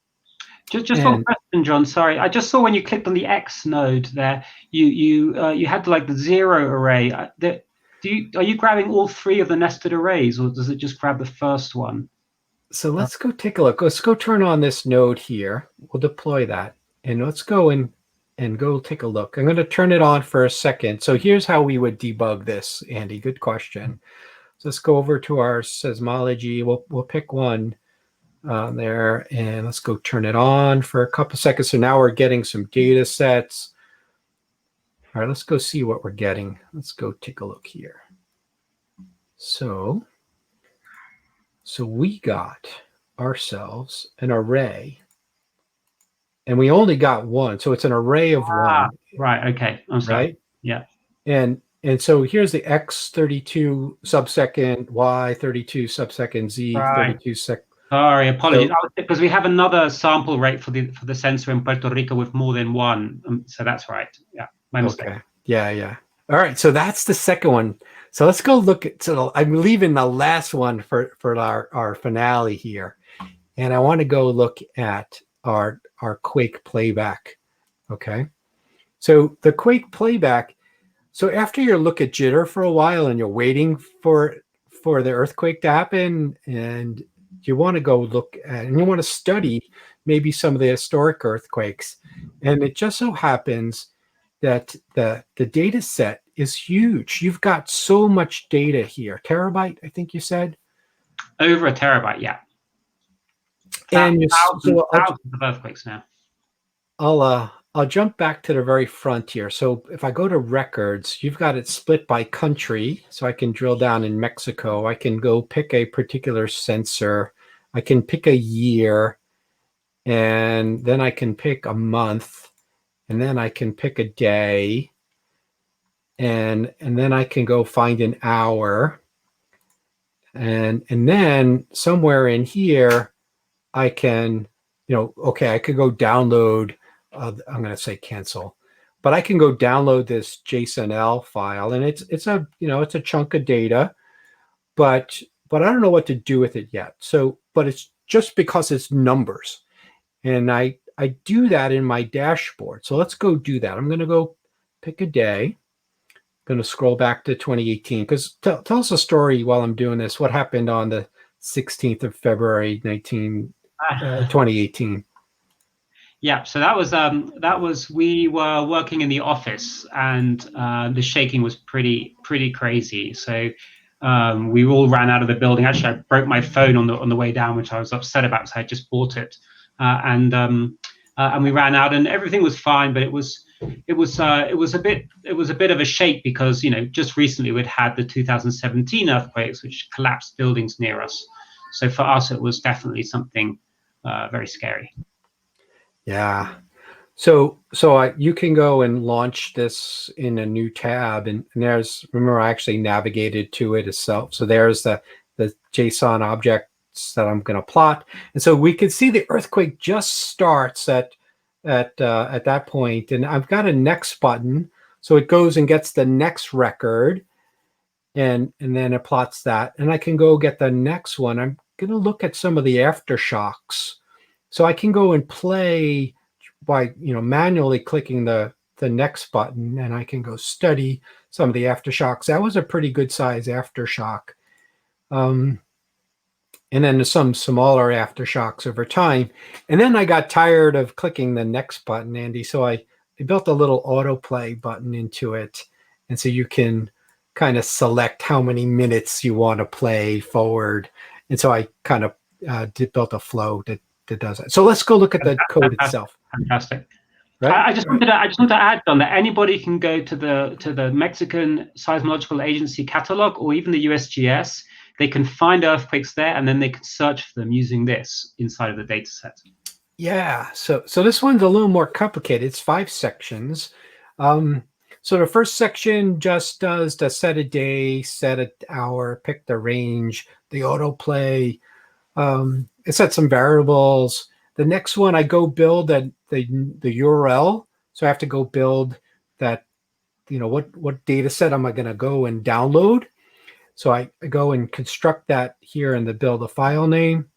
Just one question, John. Sorry, I just saw when you clicked on the X node there, you had like the 0 array. Do Are you grabbing all 3 of the nested arrays, or does it just grab the first one? So let's go take a look. Let's go turn on this node here. We'll deploy that, and let's go and go take a look. I'm going to turn it on for a second. So here's how we would debug this, Andy. Good question. So let's go over to our seismology. We'll pick one there, and let's go turn it on for a couple seconds. So now we're getting some data sets. All right, let's go see what we're getting. Let's go take a look here. So we got ourselves an array, and we only got one. So it's an array of one. Right. Okay. I'm sorry. Right. Yeah. And so here's the X 32 subsecond, Y 32 subsecond, Z 32 sec. Sorry, apologies. Because we have another sample rate for the sensor in Puerto Rico with more than one. So that's right. Yeah. My mistake. Okay. Yeah. All right. So that's the second one. So let's go look at. So I'm leaving the last one for our finale here, and I want to go look at our Quake Playback. Okay. So the Quake Playback. So after you look at jitter for a while and you're waiting for the earthquake to happen, and you want to go look at, and you want to study maybe some of the historic earthquakes, and it just so happens that the data set is huge. You've got so much data here. Terabyte, I think you said? Over a terabyte, yeah. And thousands of earthquakes now. I'll jump back to the very front here. So if I go to records, you've got it split by country. So I can drill down in Mexico. I can go pick a particular sensor. I can pick a year, and then I can pick a month, and then I can pick a day, and then I can go find an hour, and then somewhere in here I can, okay, I could go download. I'm going to say cancel, but I can go download this JSON-L file, and it's a it's a chunk of data, but I don't know what to do with it yet. So, but it's just because it's numbers, and I do that in my dashboard. So let's go do that. I'm going to go pick a day. I'm going to scroll back to 2018, because tell us a story while I'm doing this. What happened on the 16th of February, 2018? Yeah, so that was we were working in the office, and the shaking was pretty crazy. So we all ran out of the building. Actually, I broke my phone on the way down, which I was upset about. So I just bought it, and we ran out, and everything was fine. But it was a bit of a shake, because just recently we'd had the 2017 earthquakes, which collapsed buildings near us. So for us, it was definitely something very scary. Yeah. So you can go and launch this in a new tab, and remember, I actually navigated to it itself. So there's the JSON objects that I'm going to plot, and so we can see the earthquake just starts at that point, and I've got a next button, so it goes and gets the next record, and then it plots that, and I can go get the next one. I'm going to look at some of the aftershocks. So I can go and play by manually clicking the next button, and I can go study some of the aftershocks. That was a pretty good size aftershock, and then some smaller aftershocks over time. And then I got tired of clicking the next button, Andy. So I built a little autoplay button into it, and so you can kind of select how many minutes you want to play forward. And so I kind of built a flow that does it. So let's go look at the code itself. Fantastic. Right? I just want to add, John, that anybody can go to the Mexican Seismological Agency catalog, or even the USGS. They can find earthquakes there, and then they can search for them using this inside of the data set. Yeah. So this one's a little more complicated. It's 5 sections. So the first section just does the set a day, set an hour, pick the range, the autoplay. It sets some variables. The next one, I go build the URL. So I have to go build that, what data set am I going to go and download? So I go and construct that here in the build a file name.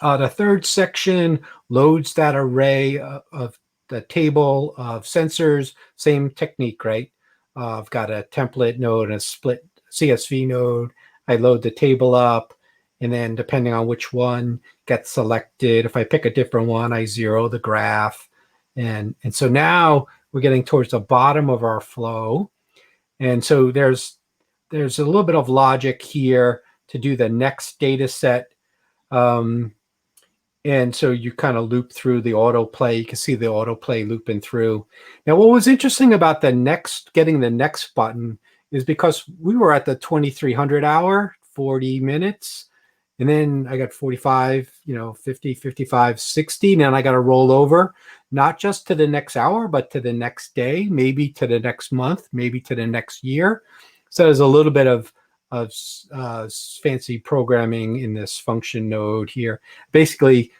The third section loads that array of the table of sensors. Same technique, right? I've got a template node and a split CSV node. I load the table up, and then depending on which one gets selected, if I pick a different one, I zero the graph. And so now we're getting towards the bottom of our flow. And so there's a little bit of logic here to do the next data set. And so you kind of loop through the autoplay. You can see the autoplay looping through. Now, what was interesting about getting the next button is because we were at the 2300 hour, 40 minutes, and then I got 45, 50, 55, 60, and then I got to roll over, not just to the next hour, but to the next day, maybe to the next month, maybe to the next year. So there's a little bit of fancy programming in this function node here. Basically,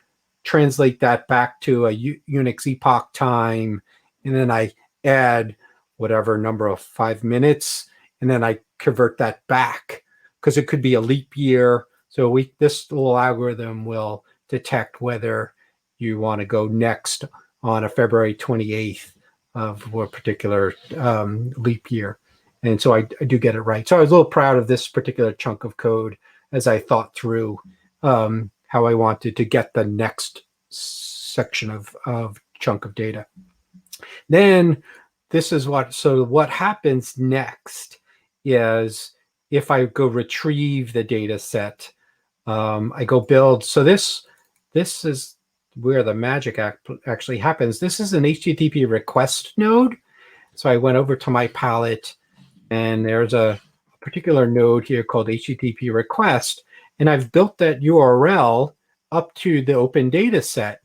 translate that back to a Unix epoch time, and then I add whatever number of 5 minutes, and then I convert that back because it could be a leap year. So this little algorithm will detect whether you want to go next on a February 28th of a particular leap year. And so I do get it right. So I was a little proud of this particular chunk of code as I thought through how I wanted to get the next section of chunk of data. Then this is what happens next is if I go retrieve the data set, I go build. So this is where the magic actually happens. This is an HTTP request node. So I went over to my palette, and there's a particular node here called HTTP request, and I've built that URL up to the open data set,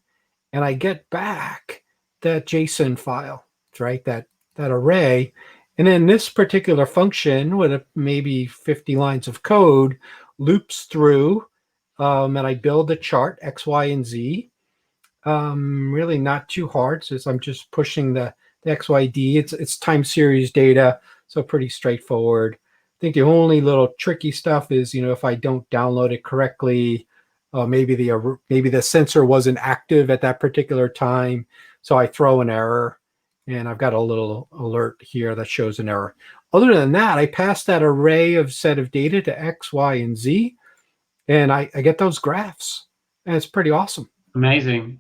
and I get back that JSON file, right? That array. And then this particular function with maybe 50 lines of code loops through, and I build a chart X, Y, and Z. Really not too hard, since I'm just pushing the XYD. It's time series data, so pretty straightforward. I think the only little tricky stuff is, if I don't download it correctly, maybe the sensor wasn't active at that particular time, so I throw an error, and I've got a little alert here that shows an error. Other than that, I pass that array of set of data to X, Y, and Z, and I get those graphs, and it's pretty awesome. Amazing.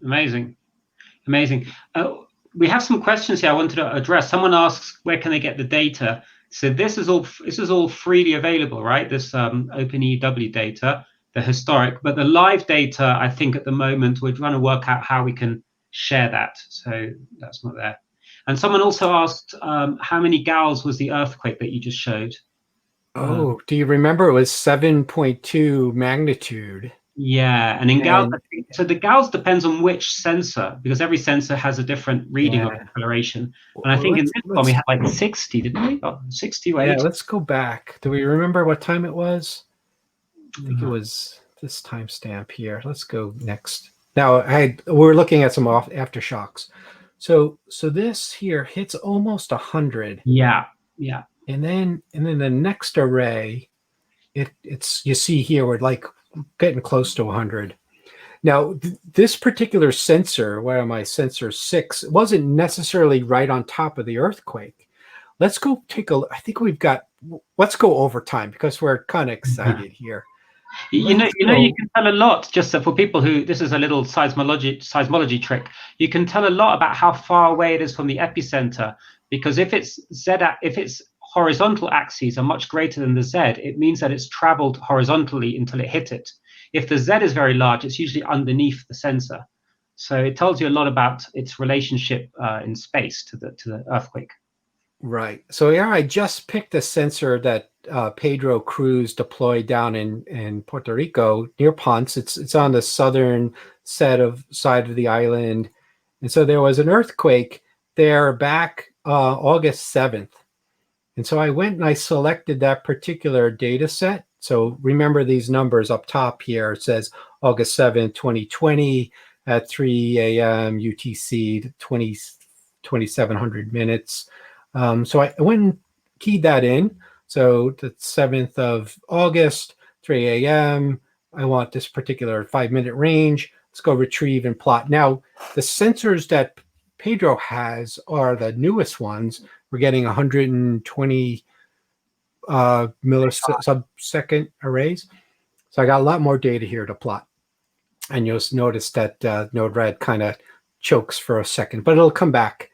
We have some questions here I wanted to address. Someone asks, where can they get the data? So this is all freely available, right? This OpenEW data, the historic, but the live data, I think at the moment we're trying to work out how we can share that. So that's not there. And someone also asked, how many gals was the earthquake that you just showed? Oh, do you remember? It was 7.2 magnitude. Yeah, and in gals, so the gals depends on which sensor, because every sensor has a different reading of acceleration. And I think in this one we had like 60, didn't we? Oh, 60 or 80. Yeah, let's go back. Do we remember what time it was? I think it was this timestamp here. Let's go next. Now, we're looking at some aftershocks. So this here hits almost 100. Yeah. And then the next array, it's you see here we're like getting close to 100. Now, this particular sensor, where am I? Sensor 6, wasn't necessarily right on top of the earthquake. Let's go take a look. I think let's go over time because we're kind of excited here. You can tell a lot, just for people who, this is a little seismology trick. You can tell a lot about how far away it is from the epicenter, because if its horizontal axes are much greater than the Z, it means that it's traveled horizontally until it hit it. If the Z is very large, it's usually underneath the sensor. So it tells you a lot about its relationship in space to the earthquake. Right. So yeah, I just picked a sensor that Pedro Cruz deployed down in Puerto Rico near Ponce. It's on the southern side of the island. And so there was an earthquake there back August 7th. And so I went and I selected that particular data set. So remember these numbers up top here. It says August 7th, 2020 at 3 a.m. UTC, 2700 minutes. So I went and keyed that in. So the 7th of August, 3 a.m. I want this particular 5-minute range. Let's go retrieve and plot. Now, the sensors that Pedro has are the newest ones. We're getting 120 sub-second arrays. So I got a lot more data here to plot. And you'll notice that Node-RED kind of chokes for a second, but it'll come back,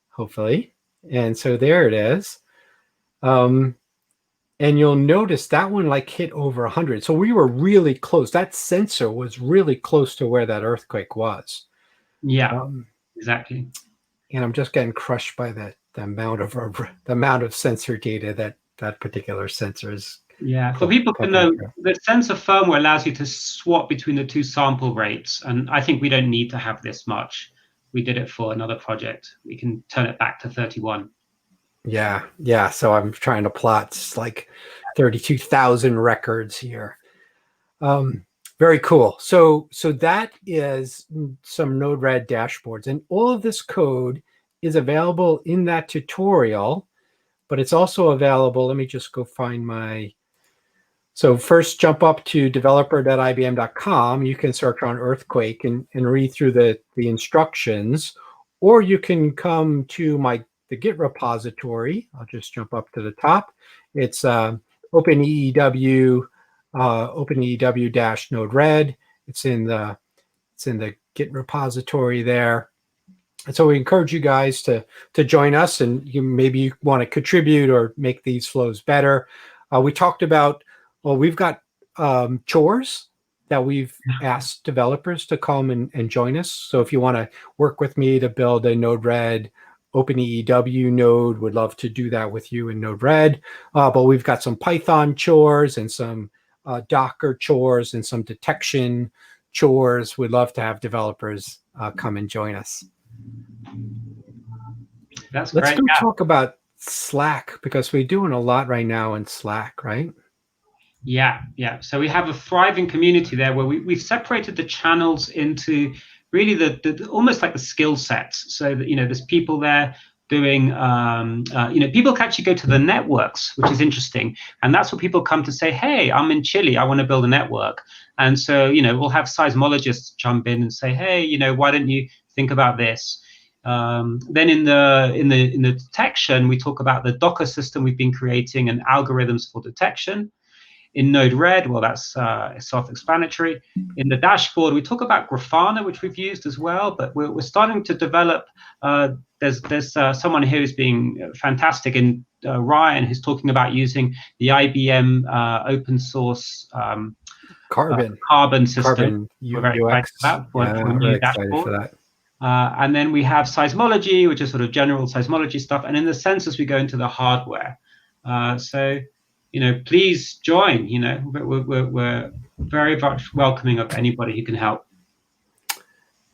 hopefully. And so there it is. And you'll notice that one like hit over 100. So we were really close. That sensor was really close to where that earthquake was. Yeah, exactly. And I'm just getting crushed by the amount of sensor data that particular sensor is. Yeah, for people to know, the sensor firmware allows you to swap between the two sample rates, and I think we don't need to have this much. We did it for another project. We can turn it back to 31. Yeah. So I'm trying to plot like 32,000 records here. Very cool. So that is some Node-RED dashboards, and all of this code is available in that tutorial, but it's also available. Let me just go find my. So first, jump up to developer.ibm.com. You can search on earthquake and read through the instructions, or you can come to the Git repository. I'll just jump up to the top. It's OpenEEW OpenEEW-Node-RED. It's in the Git repository there. And so we encourage you guys to join us, and maybe you want to contribute or make these flows better. We talked about, we've got chores that we've asked developers to come and join us. So if you want to work with me to build a Node-RED OpenEEW node, would love to do that with you in Node-RED. But we've got some Python chores and some Docker chores and some detection chores. We'd love to have developers come and join us. Let's go talk about Slack, because we're doing a lot right now in Slack, right? Yeah. So we have a thriving community there where we've separated the channels into really the almost like the skill sets. So that, there's people there doing, people can actually go to the networks, which is interesting. And that's what people come to say, hey, I'm in Chile, I want to build a network. And so, we'll have seismologists jump in and say, hey, why don't you think about this? Then in the detection, we talk about the Docker system we've been creating and algorithms for detection. In Node-RED, well, that's self-explanatory. In the dashboard, we talk about Grafana, which we've used as well, but we're starting to develop. There's someone here who's being fantastic, in Ryan, who's talking about using the IBM open source carbon system. We're very excited about for a new dashboard. And then we have seismology, which is sort of general seismology stuff. And in the sensors, we go into the hardware. So, please join. We're very much welcoming of anybody who can help.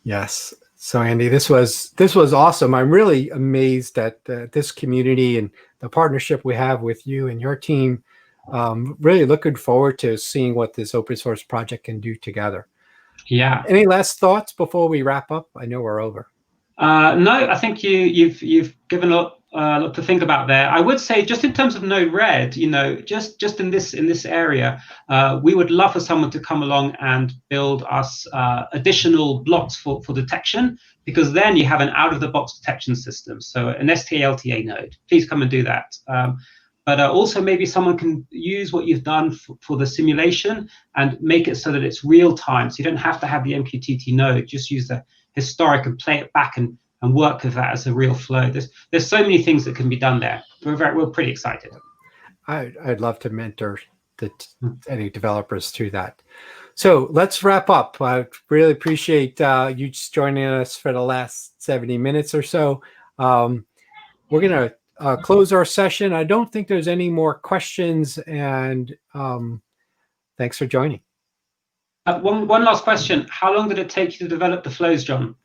Yes. So Andy, this was awesome. I'm really amazed at this community and the partnership we have with you and your team. Really looking forward to seeing what this open source project can do together. Yeah. Any last thoughts before we wrap up? I know we're over. No, I think you've given a lot to think about there. I would say, just in terms of Node-RED, just in this area, we would love for someone to come along and build us additional blocks for detection, because then you have an out-of-the-box detection system. So an STLTA node. Please come and do that. But also maybe someone can use what you've done for the simulation and make it so that it's real time. So you don't have to have the MQTT node. Just use the historic and play it back and work with that as a real flow. There's so many things that can be done there. We're pretty excited. I'd love to mentor any developers through that. So let's wrap up. I really appreciate you just joining us for the last 70 minutes or so. We're going to close our session. I don't think there's any more questions, and thanks for joining. One last question. How long did it take you to develop the flows, John?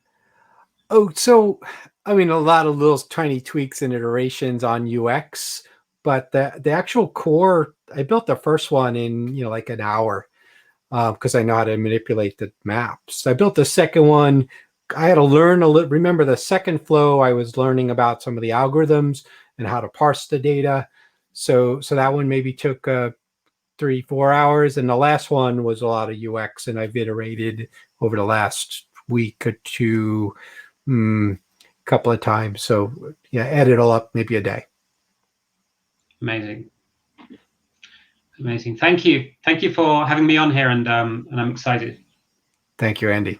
Oh, so a lot of little tiny tweaks and iterations on UX, but the actual core, I built the first one in like an hour because I know how to manipulate the maps. I built the second one. I had to learn remember the second flow, I was learning about some of the algorithms and how to parse the data. So that one maybe took 3-4 hours, and the last one was a lot of UX, and I've iterated over the last week or two, couple of times. So yeah, add it all up, maybe a day. Amazing. Amazing. Thank you for having me on here, and I'm excited. Thank you, Andy.